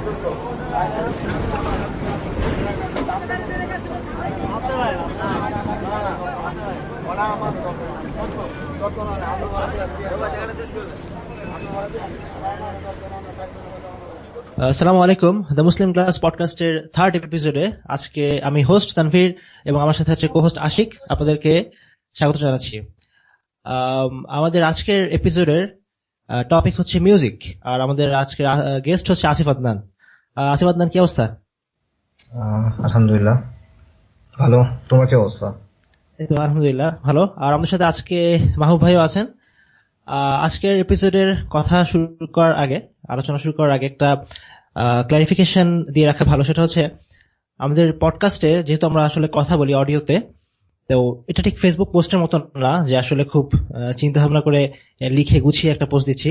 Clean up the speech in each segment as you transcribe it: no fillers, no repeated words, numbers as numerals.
আসসালামু আলাইকুম, the Muslim class পডকাস্টের third এপিসোডে আজকে আমি হোস্ট তানভীর এবং আমার সাথে আছে কো-হোস্ট আশিক। আপনাদেরকে স্বাগত জানাচ্ছি। আমাদের আজকের এপিসোডের টপিক হচ্ছে মিউজিক, আর আমাদের আজকের গেস্ট হচ্ছে আসিফ আদনান। আসিফ আদনান, কি অবস্থা? আলহামদুলিল্লাহ ভালো, তোমার কি অবস্থা? এই তো আলহামদুলিল্লাহ ভালো। আর আমাদের সাথে আজকে মাহবুব ভাইও আছেন। আজকের এপিসোডের আলোচনা শুরু করার আগে একটা ক্লারিফিকেশন দিয়ে রাখা ভালো। সেটা হচ্ছে আমাদের পডকাস্টে যেহেতু আমরা আসলে কথা বলি অডিওতে, তো এটা ঠিক ফেসবুক পোস্টের মতো না যে আসলে খুব চিন্তা ভাবনা করে লিখে গুছিয়ে একটা পোস্ট দিচ্ছি।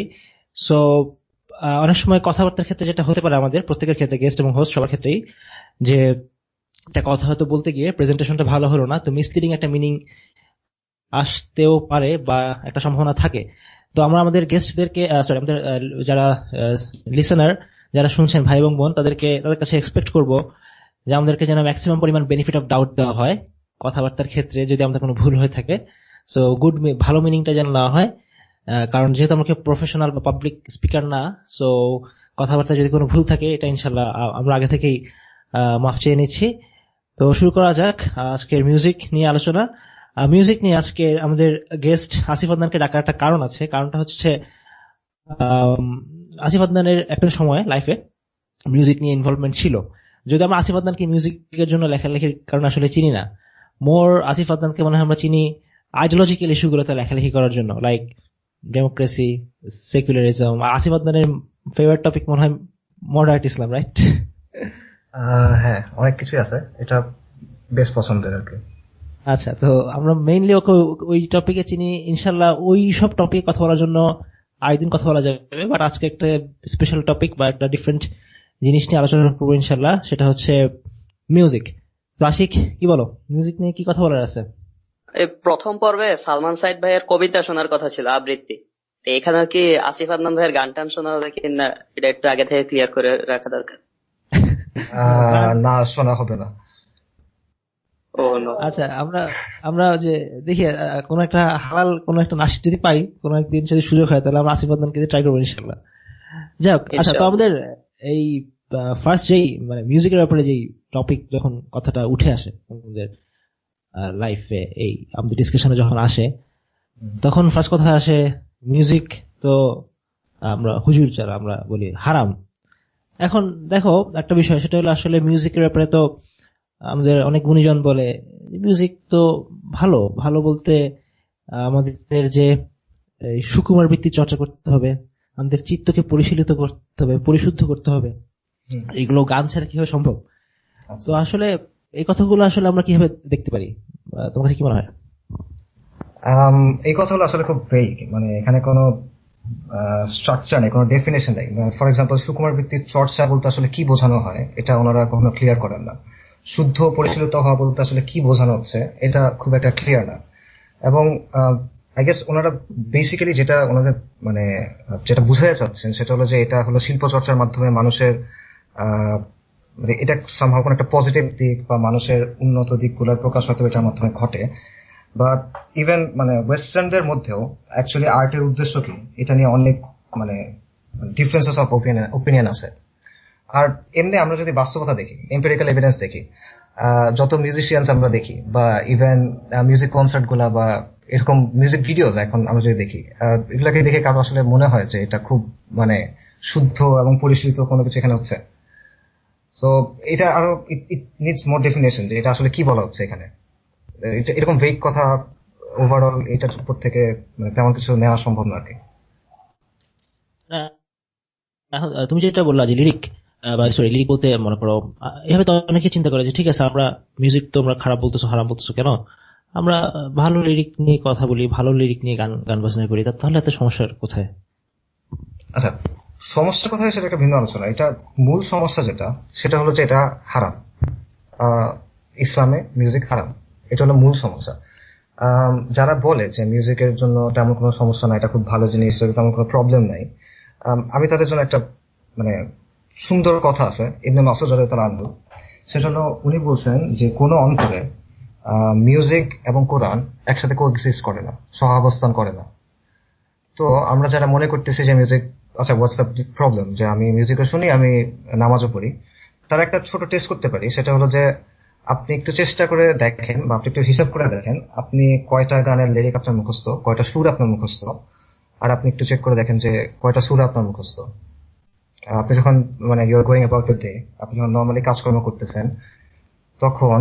সো অনেক সময় কথাবার্তার ক্ষেত্রে যেটা হতে পারে আমাদের প্রত্যেকের ক্ষেত্রে, গেস্ট এবং হোস্ট সবার ক্ষেত্রেই, যে একটা কথা হয়তো বলতে গিয়ে প্রেজেন্টেশনটা ভালো হলো না, তো মিসলিডিং একটা মিনিং আসতেও পারে বা একটা সম্ভাবনা থাকে। তো আমরা আমাদের গেস্টদেরকে আমাদের যারা লিসেনার, যারা শুনছেন ভাই এবং বোন, তাদের কাছে এক্সপেক্ট করব যে আমাদেরকে যেন ম্যাক্সিমাম পরিমাণ বেনিফিট অফ ডাউট দেওয়া হয় কথাবার্তার ক্ষেত্রে, যদি আমাদের কোনো ভুল হয়ে থাকে। সো ভালো মিনিংটা যেন না হয়, কারণ যেহেতু আমরা কেউ প্রফেশনাল বা পাবলিক স্পিকার না, সো কথাবার্তা যদি কোনো ভুল থাকে এটা ইনশাল্লাহ আমরা আগে থেকেই মাফ চেয়ে নিচ্ছি। তো শুরু করা যাক আজকের মিউজিক নিয়ে আলোচনা। মিউজিক নিয়ে আজকে আমাদের গেস্ট আসিফ আদনানকে ডাকার একটা কারণ আছে। কারণটা হচ্ছে আসিফ আদনানের একটা সময় লাইফে মিউজিক নিয়ে ইনভলভমেন্ট ছিল। যদি আমরা আসিফ আদনানকে মিউজিকের জন্য লেখালেখির কারণে আসলে চিনি না, মোর আসিফ আদনানকে মনে হয় আমরা চিনি আইডিওলজিক্যাল ইস্যুগুলোতে লেখালেখি করার জন্য, লাইক ডেমোক্রেসি, সেকুলারিজম। আসিফ আদনানের ফেভারিট টপিক মনে হয় মডারেট ইসলাম, রাইট? হ্যাঁ, অনেক কিছুই আছে, এটা বেশ পছন্দের আর কি। আচ্ছা, তো আমরা মেইনলি ওকে ওই টপিকে চিনি। ইনশাল্লাহ ওই সব টপিকে কথা বলার জন্য আরেকদিন কথা বলা যাবে, বাট আজকে একটা স্পেশাল টপিক বা একটা ডিফারেন্ট জিনিস নিয়ে আলোচনা করবো ইনশাল্লাহ, সেটা হচ্ছে মিউজিক। তো আশিক, কি বলো, মিউজিক নিয়ে কি কথা বলার আছে? এই প্রথম পর্বে সালমান সাইদ ভাইয়ের কবিতা শোনার কথা ছিল, আবৃত্তি। তো এখানে কি আসিফ আদনান ভাইয়ের গান টান শোনা হবে কি না, এটা একটু আগে থেকে ক্লিয়ার করে রাখা দরকার। না, শোনা হবে না। আচ্ছা, আমরা যে দেখি কোন একটা হালাল কোন একটা নাশ যদি পাই, কোন একদিন যদি সুযোগ হয়, তাহলে আমরা আসিফ আদনানকে ট্রাই করবো ইনশাল্লাহ। যাই হোক, আচ্ছা, তো আমাদের এই ফার্স্ট যেই মানে মিউজিকের ব্যাপারে যেই টপিক, যখন কথাটা উঠে আসে আমাদের লাইফে, এই আমাদের ডিসকাশনে যখন আসে, তখন ফার্স্ট কথা আসে মিউজিক তো আমরা হুজুর যারা আমরা বলি হারাম। এখন দেখো একটা বিষয়, সেটা হলো আসলে মিউজিকের ব্যাপারে তো আমাদের অনেক গুণীজন বলে মিউজিক তো ভালো। ভালো বলতে আমাদের যে সুকুমার বৃত্তি চর্চা করতে হবে, আমাদের চিত্তকে পরিশীলিত করতে হবে, পরিশুদ্ধ করতে হবে। এগুলো গান ছাড়া কিভাবে সম্ভব? তো আসলে এই কথাগুলো আসলে আমরা কিভাবে দেখতে পারি, তোমার কাছে কি মনে হয়? এই কথাগুলো আসলে খুব ভেগ, মানে এখানে কোনো স্ট্রাকচার নেই, কোনো ডেফিনেশন নেই। ফর এক্সাম্পল, সুকুমার বৃত্তির চর্চা বলতে আসলে কি বোঝানো হয় এটা ওনারা কখনো ক্লিয়ার করেন না। শুদ্ধ পরিচালিত হওয়া বলতে আসলে কি বোঝানো হচ্ছে এটা খুব একটা ক্লিয়ার না। এবং আই গেস ওনারা বেসিক্যালি যেটা ওনাদের মানে যেটা বুঝাতে চাচ্ছেন সেটা হলো যে এটা হলো শিল্প চর্চার মাধ্যমে মানুষের মানে এটা সামহাও কোনো একটা পজিটিভ দিক বা মানুষের উন্নত দিকগুলোর প্রকাশ হয়তো এটার মাধ্যমে ঘটে। বাট ইভেন মানে ওয়েস্টার্নদের মধ্যেও অ্যাকচুয়ালি আর্টের উদ্দেশ্য কি এটা নিয়ে অনেক মানে ডিফারেন্সেস অফ ওপিনিয়ন আছে। আর এমনি আমরা যদি বাস্তবতা দেখি, এম্পিরিক্যাল এভিডেন্স দেখি, যত মিউজিশিয়ানস আমরা দেখি বা ইভেন মিউজিক কনসার্ট গুলা বা এরকম মিউজিক ভিডিওস এখন আমরা যদি দেখি, এগুলাকে দেখে কারো আসলে মনে হয় যে এটা খুব মানে শুদ্ধ এবং পরিশীলিত কোনো কিছু এখানে হচ্ছে। সো এটা আরো ইট নিডস মোর ডেফিনেশন যে এটা আসলে কি বলা হচ্ছে এখানে। এরকম ভেগ কথা ওভারঅল এটার উপর থেকে মানে তেমন কিছু নেওয়া সম্ভব না আর কি। তুমি যেটা বললা যে লিরিক লিরিক বলতে মনে করো এভাবে তো অনেকে চিন্তা করে যে ঠিক আছে, আমরা মিউজিক তো আমরা খারাপ বলতেছো, হারাম বলতেছো কেন, আমরা ভালো লিরিক নিয়ে কথা বলি, ভালো লিরিক নিয়ে গান গান বাজনা করি, তাহলে এত সমস্যার কোথায়? আচ্ছা, সমস্যা কোথায় সেটা একটা ভিন্ন আলোচনা। এটা মূল সমস্যা যেটা, সেটা হলো যে এটা হারাম, ইসলামে মিউজিক হারাম, এটা হলো মূল সমস্যা। যারা বলে যে মিউজিকের জন্য তেমন কোনো সমস্যা নাই, এটা খুব ভালো জিনিস, তেমন কোনো প্রবলেম নাই, আমি তাদের জন্য একটা মানে সুন্দর কথা আছে ইবনে মাসউদ রাদিয়াল্লাহু আনহু। সেটা হলো উনি বলছেন যে কোনো অন্তরে মিউজিক এবং কোরআন একসাথে কোএক্সিস্ট করে না, সহাবস্থান করে না। তো আমরা যারা মনে করতেছি যে মিউজিক, আচ্ছা হোয়াটস দ্য প্রবলেম, যে আমি মিউজিকও শুনি, আমি নামাজও পড়ি, তার একটা ছোট টেস্ট করতে পারি। সেটা হলো যে আপনি একটু চেষ্টা করে দেখেন বা আপনি একটু হিসাব করে দেখেন আপনি কয়টা গানের লিরিক আপনার মুখস্থ, কয়টা সুর আপনার মুখস্থ, আর আপনি একটু চেক করে দেখেন যে কয়টা সুর আপনার মুখস্থ। আপনি যখন মানে you are going about your day, আপনি যখন নর্মালি কাজকর্ম করতেছেন, তখন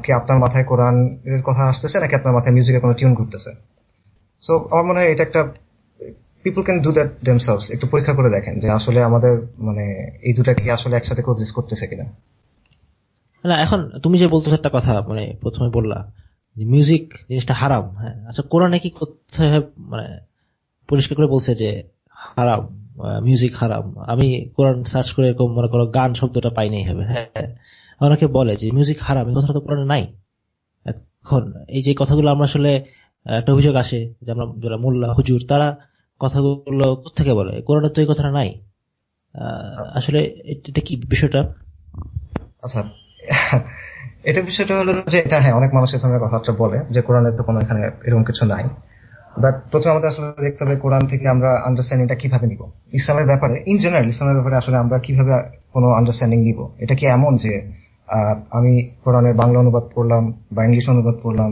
কি আপনার মাথায় কোরআন এর কথা আসতেছে নাকি আপনার মাথায় মিউজিকের কোনো টিউন ঘুরতেছে? সো আমার মনে হয় এটা একটা people can do that themselves. একটু পরীক্ষা করে দেখেন যে আসলে আমাদের মানে এই দুটা কি আসলে একসাথে কোএক্সিস্ট করতেছে কিনা। না, এখন তুমি যে বলতো একটা কথা, মানে প্রথমে বললা যে মিউজিক জিনিসটা হারাম। হ্যাঁ, আচ্ছা কোরআনে কি কোথায় মানে পরিষ্কার করে বলছে যে হারাম, মিউজিক হারাম? আমি কোরআন সার্চ করে এরকম মনে করো গান শব্দটা পাই নাই হবে। হ্যাঁ, অনেকে বলে যে মিউজিক হারাম, এই কথাটা তো কোরআনে নাই। এখন এই যে কথাগুলো আমরা আসলে একটা অভিযোগ আসে যে আমরা যারা মোল্লা হুজুর তারা কথাগুলো কোথেকে বলে, কোরআনে তো এই কথাটা নাই। আসলে এটা কি বিষয়টা? আচ্ছা, এটা বিষয়টা হলো যে এটা হ্যাঁ অনেক মানুষের ধরনের কথাটা বলে যে কোরআনের তো কোনো এখানে এরকম কিছু নাই। বাট প্রথমে আমাদের আসলে দেখতে হবে কোরআন থেকে আমরা আন্ডারস্ট্যান্ডিংটা কিভাবে নিব, ইসলামের ব্যাপারে ইন জেনারেল ইসলামের ব্যাপারে আসলে আমরা কিভাবে কোনো আন্ডারস্ট্যান্ডিং নিব। এটা কি এমন যে আমি কোরআনের বাংলা অনুবাদ পড়লাম বা ইংলিশ অনুবাদ পড়লাম,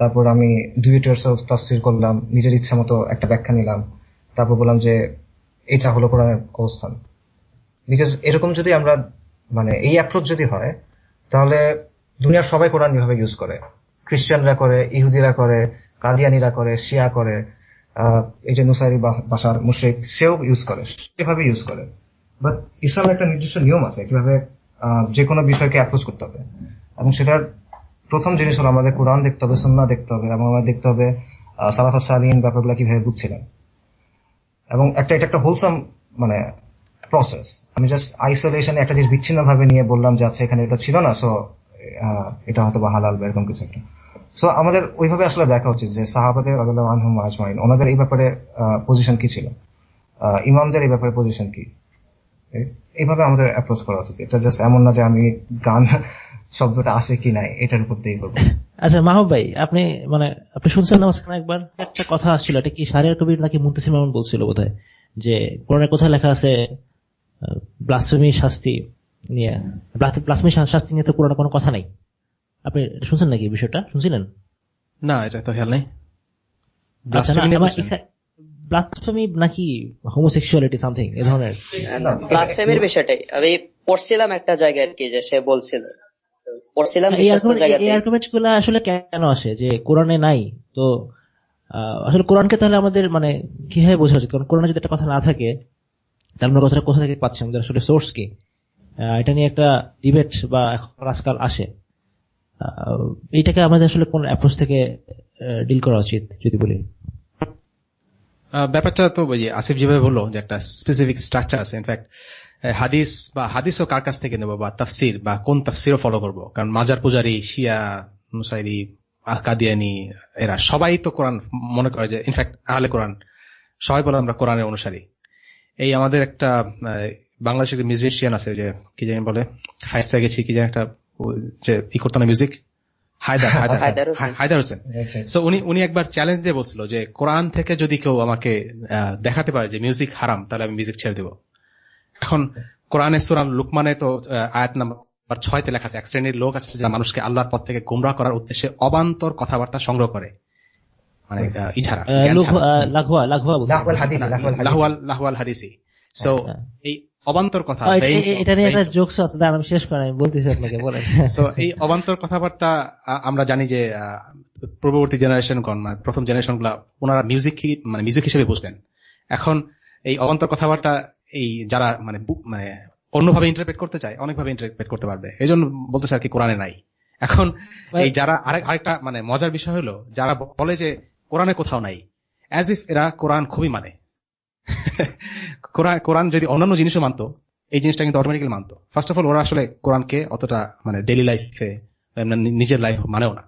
তারপর আমি ডুয়েটার্স অফ তাফসির করলাম, নিজের ইচ্ছা মতো একটা ব্যাখ্যা নিলাম, তারপর বললাম যে এটা হলো কোরআনের অবস্থান? বিকজ এরকম যদি আমরা মানে এই অ্যাপ্রোচ যদি হয়, তাহলে দুনিয়ার সবাই কোরআন এভাবে ইউজ করে। খ্রিস্টানরা করে, ইহুদিরা করে, কাদিয়ানিরা করে, শিয়া করে, এই যে নুসাইরি বাশার মুশরিক সেও ইউজ করে, সেভাবে ইউজ করে। বাট ইসলামের একটা নির্দিষ্ট নিয়ম আছে কিভাবে যে কোনো বিষয়কে অ্যাপ্রোচ করতে হবে, এবং সেটার প্রথম জিনিস হলো আমাদের কোরআন দেখতে হবে, সুন্নাহ দেখতে হবে, এবং আমাদের দেখতে হবে সালাফুস সালিহিন ব্যাপারগুলো কিভাবে বুঝছিলেন। এবং এটা একটা হোলসাম মানে প্রসেস। আমি জাস্ট আইসোলেশনে একটা জিনিস বিচ্ছিন্ন ভাবে নিয়ে বললাম যে আচ্ছা এখানে এটা ছিল না, সো এটা হয়তো বা হালাল বা এরকম কিছু একটা। সো আমাদের ওইভাবে আসলে দেখা উচিত যে সাহাবাদের রাদিয়াল্লাহু আনহুম আজমাইন ওনাদের এই ব্যাপারে পজিশন কি ছিল, ইমামদের এই ব্যাপারে পজিশন কি, এইভাবে আমাদের অ্যাপ্রোচ করা উচিত। এটা জাস্ট এমন না যে আমি গান শব্দটা আছে কি নাই এটার উপর দিয়ে করবো। আচ্ছা মাহবুব ভাই, আপনি মানে আপনি শুনছেন না মাঝখানে একবার একটা কথা আসছিল, এটা কি শাহরিয়ার কবির নাকি মুনতাসির মামুন বলছিল বোধহয়, যে কোরআনের কোথায় লেখা আছে ব্লাসফেমি শাস্তি নিয়ে, ব্লাসফেমি শাস্তি নিয়ে তো কোরআনে কোনো কথা নাই। আপনি শুনছেন নাকি বিষয়টা? শুনছিলেন? না, এটা তো খেয়াল নেই। আচ্ছা, না ব্লাসফেমি নাকি হোমোসেক্সুয়ালিটি সামথিং এ ধরনের ব্লাসফেমির বিষয়টাই আমি পড়ছিলাম একটা জায়গায় আর কি, যে সে বলছিল পড়ছিলাম এই আর্গুমেন্ট গুলা আসলে কেন আসে যে কোরআনে নাই? তো আসলে কোরআনকে তাহলে আমাদের মানে কিভাবে বোঝা উচিত? কারণ কোরআনে যদি একটা কথা না থাকে তাহলে আমরা কথাটা কোথা থেকে পাচ্ছি, আমাদের আসলে সোর্স কি? এটা নিয়ে একটা ডিবেট বা আজকাল আসে। এইটাকে আমাদের আসলে কোন অ্যাপ্রোচ থেকে ডিল করা উচিত যদি বলি? ব্যাপারটা তো আসিফ যেভাবে বললো যে একটা স্পেসিফিক স্ট্রাকচার আছে। ইনফ্যাক্ট হাদিস বা হাদিসও কার কাছ থেকে নেবো, বা তাফসির বা কোন তাফসিরও ফলো করবো? কারণ মাজার পূজারী, শিয়া, মুসাইরি, কাদিয়ানি এরা সবাই তো কোরআন মনে করে যে, ইনফ্যাক্ট আহলে কোরআন সবাই বলে আমরা কোরআনের অনুসারী। এই আমাদের একটা বাংলাদেশের মিউজিশিয়ান আছে যে কি জানি বলে, ফাইসা গেছি কি জানি একটা যে ই করতো না মিউজিক, হায়দার হোসেন। সো উনি একবার চ্যালেঞ্জ দিয়ে বলছিল যে কোরআন থেকে যদি কেউ আমাকে দেখাতে পারে যে মিউজিক হারাম, তাহলে আমি মিউজিক ছেড়ে দেবো। এখন কোরআনের সূরা লুকমানে তো আয়াত নাম্বার 6 লেখা আছে, এক শ্রেণীর লোক আছে যারা মানুষকে আল্লাহর পথ থেকে গোমরাহ করার উদ্দেশ্যে অবান্তর কথাবার্তা সংগ্রহ করে, মানে ইছাড়া লাহওয়াল হাদিসি। সো এই অবান্তর কথা, এটা নিয়ে একটা জোকস আছে, আমি শেষ করে আমি বলতেছি আপনাকে, বলেন। সো এই অবান্তর কথাবার্তা আমরা জানি যে পূর্ববর্তী জেনারেশন মানে প্রথম জেনারেশন গুলা ওনারা মিউজিক মানে মিউজিক হিসেবে বুঝতেন। এখন এই অবান্তর কথাবার্তা এই যারা মানে অন্যভাবে ইন্টারপ্রেট করতে চায়, অনেকভাবে ইন্টারপ্রেট করতে পারবে। এই জন্য বলতেছে আর কি কোরআনে নাই। এখন এই যারা আরেকটা মানে মজার বিষয় হলো, যারা বলে যে কোরআনে কোথাও নাই, অ্যাজ ইফ এরা কোরআন খুবই মানে। কোরআন যদি অন্যান্য জিনিসও মানতো, এই জিনিসটা কিন্তু অটোমেটিক্যালি মানতো। ফার্স্ট অফ অল ওরা আসলে কোরআনকে অতটা মানে ডেইলি লাইফে নিজের লাইফ মানেও না।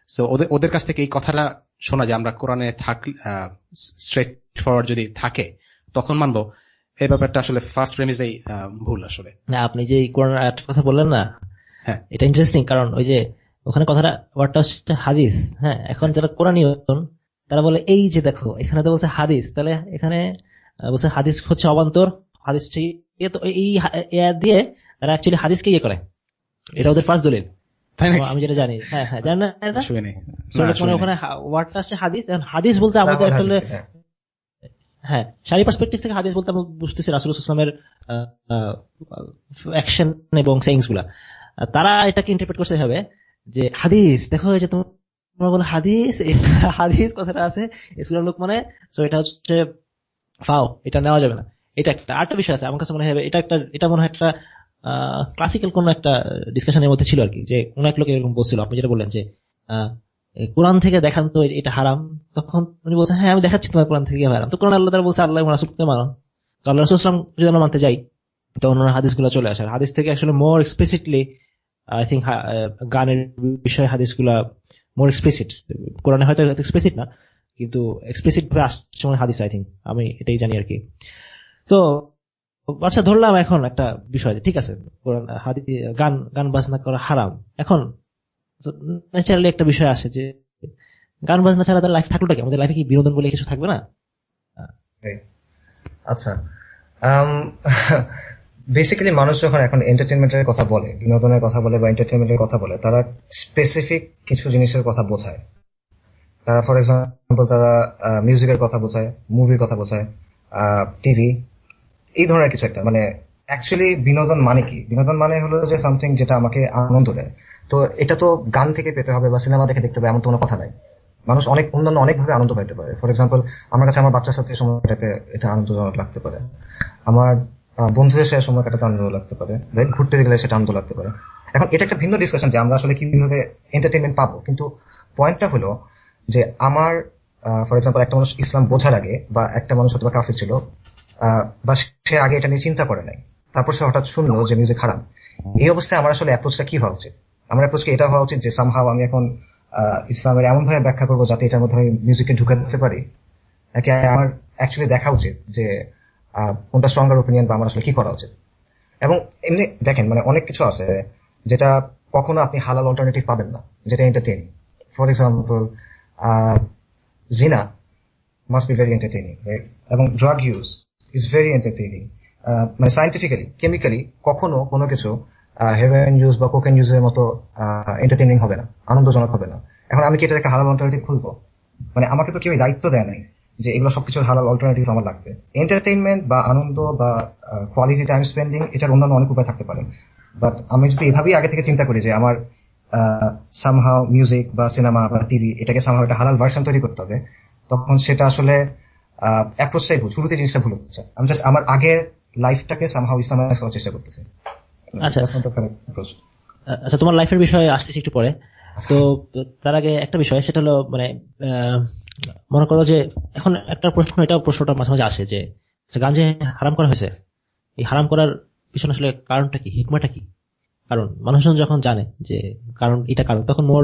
সো ওদের কাছ থেকে এই কথাটা শোনা যে আমরা কোরআনে স্ট্রেট ফরওয়ার্ড যদি থাকে তখন মানবো, এই ব্যাপারটা আসলে ফার্স্ট প্রেমিসেই ভুল আসলে। না, আপনি যে কোরআন একটা কথা বললেন না, হ্যাঁ, এটা ইন্টারেস্টিং, কারণ ওই যে ওখানে কথাটা ওয়ার্ডটা হচ্ছে হাদিস। হ্যাঁ, এখন যারা কোরআনীয় তারা বলে এই যে দেখো এখানে তো বলছে হাদিস, তাহলে এখানে বলছে হাদিস হচ্ছে অবান্তর, হাদিস তো এই দিয়ে তারা অ্যাকচুয়ালি হাদিসকে ইয়ে করে, এটা ওদের ফার্স্ট দলিল, তাই নাকি? আমি যেটা জানি। হ্যাঁ হ্যাঁ, জানেন না এটা? শুনি মানে ওখানে ওয়ার্ডটা আছে হাদিস। হাদিস বলতে আমাদের আসলে হ্যাঁ শারী পার্সপেক্টিভ থেকে হাদিস বলতে আমরা বুঝতেছি রাসূলুল্লাহ সাল্লাল্লাহু আলাইহি ওয়াসাল্লামের অ্যাকশন এবং সেইংস গুলা। তারা এটাকে ইন্টারপ্রেট করতে হবে যে হাদিস দেখো, এই যে তোমরা বলো হাদিস, হাদিস কথাটা আছে ইসলাম লোক মানে, তো এটা হচ্ছে ফাও, এটা নেওয়া যাবে না। এটা একটা আরেকটা বিষয় আছে আমার কাছে মনে হয়, এটা মনে হয় একটা ক্লাসিক্যাল কোন একটা ডিসকাশনের মধ্যে ছিল আর কি, যে কোন এক লোক এরকম বলছিল, আপনি যেটা বললেন যে কোরআন থেকে দেখান তো এটা হারাম, তখন উনি বলছেন হ্যাঁ আমি দেখাচ্ছি তোমার কোরআন থেকে হারাম। তো কোরআন আল্লাহ তাআলা বলছে আল্লাহ এবং রাসূলকে মানো, তো আল্লাহ রাসূল সাল্লাল্লাহু আলাইহি ওয়াসাল্লাম যদি আমরা মানতে যাই তো অন্যান্য হাদিসগুলো চলে আসে। হাদিস থেকে আসলে মোর এক্সপ্লিসিটলি আই থিঙ্ক গানের বিষয়ে হাদিসগুলা মোর এক্সপ্লিসিট, কোরআনে হয়তো এক্সপ্লিসিট না কিন্তু এক্সপ্লিসিট ভাবে আসছে মনে হাদিস, আই থিঙ্ক, আমি এটাই জানি আর কি। তো আচ্ছা ধরলাম এখন একটা বিষয়, ঠিক আছে কোরআন গান বাজনা করা হারাম, এখন ন্যাচারালি একটা বিষয় আসে যে গান বাজনা ছাড়া তার লাইফ থাকলোটা কি, আমাদের লাইফে কি বিনোদন বলে কিছু থাকবে না? আচ্ছা, বেসিক্যালি মানুষ যখন এখন এন্টারটেনমেন্টের কথা বলে, বিনোদনের কথা বলে বা এন্টারটেনমেন্টের কথা বলে, তারা স্পেসিফিক কিছু জিনিসের কথা বোঝায়। তারা ফর এক্সাম্পল তারা মিউজিকের কথা বোঝায়, মুভির কথা বোঝায়, টিভি, এই ধরনের কিছু একটা। মানে অ্যাকচুয়ালি বিনোদন মানে কি? বিনোদন মানে হলো যে সামথিং যেটা আমাকে আনন্দ দেয়। তো এটা তো গান থেকে পেতে হবে বা সিনেমা দেখে দেখতে হবে এমন তো কোনো কথা নাই। মানুষ অনেকভাবে আনন্দ পাইতে পারে। ফর এক্সাম্পল আমার কাছে আমার বাচ্চার সাথে সময় কাটাতে এটা আনন্দজনক লাগতে পারে, আমার বন্ধুদের সাথে সময় কাটাতে আনন্দ লাগতে পারে, ঘুরতে গেলে সেটা আনন্দ লাগতে পারে। এখন এটা একটা ভিন্ন ডিসকাশন যে আমরা আসলে কিভাবে এন্টারটেনমেন্ট পাবো, কিন্তু পয়েন্টটা হলো যে আমার ফর এক্সাম্পল একটা মানুষ ইসলাম বোঝার আগে বা একটা মানুষ হয়তো কাফির ছিল বা সে আগে এটা নিয়ে চিন্তা করে নাই, তারপর সে হঠাৎ শুনলো যে মিউজিক হারাম। এই অবস্থায় আমার আসলে অ্যাপ্রোচটা কি হওয়া উচিত? আমার অ্যাপ্রোচ কি এটা হওয়া উচিত যে সামহাও আমি এখন ইসলামের এমন ভাবে ব্যাখ্যা করবো যাতে এটার মধ্যে আমি মিউজিককে ঢুকাতে পারি, নাকি আমার অ্যাকচুয়ালি দেখা উচিত যে কোনটা স্ট্রঙ্গার ওপিনিয়ন বা আমার আসলে কি করা উচিত? এবং এমনি দেখেন মানে অনেক কিছু আছে যেটা কখনো আপনি হালাল অল্টারনেটিভ পাবেন না, যেটা এন্টারটেইনিং। ফর এক্সাম্পল জিনা মাস্ট বি ভেরি এন্টারটেইনিং, এবং drug use is very entertaining. মানে সায়েন্টিফিক্যালি কেমিক্যালি কখনো কোনো কিছু হেরোইন ইউজ বা কোকেন ইউজের মতো এন্টারটেইনিং হবে না, আনন্দজনক হবে না। এখন আমি কি এটার একটা হালাল অল্টারনেটিভ খুলবো? মানে আমাকে তো কেউ দায়িত্ব দেয় নাই যে এগুলো সবকিছুর হালাল অল্টারনেটিভ আমার লাগবে। এন্টারটেইনমেন্ট বা আনন্দ বা কোয়ালিটি টাইম স্পেন্ডিং এটার অন্যান্য অনেক উপায় থাকতে পারে। বাট আমি যদি এভাবেই আগে থেকে চিন্তা করি যে আমার সামহাও মিউজিক বা সিনেমা বা টিভি এটাকে সামহাও একটা হালাল ভার্সন তৈরি করতে হবে, তখন সেটা আসলে অ্যাপ্রোচটাই ভুল, শুরুতে জিনিসটা ভুল হচ্ছে। আমি জাস্ট আমার আগের লাইফটাকে সামহাও ইসলামাইজ করার চেষ্টা করতেছি। আচ্ছা, তোমার লাইফের বিষয়ে আসতেছি একটু পরে। তো তার আগে একটা বিষয়, সেটা হলো মানে মনে করো যে এখন একটা প্রশ্নটা মাঝে মাঝে আসে যে গান যে হারাম করা হয়েছে, এই হারাম করার পিছনে আসলে কারণটা কি, হিকমাটা কি? কারণ মানুষজন যখন জানে যে কারণ এটা কারণ, তখন মোর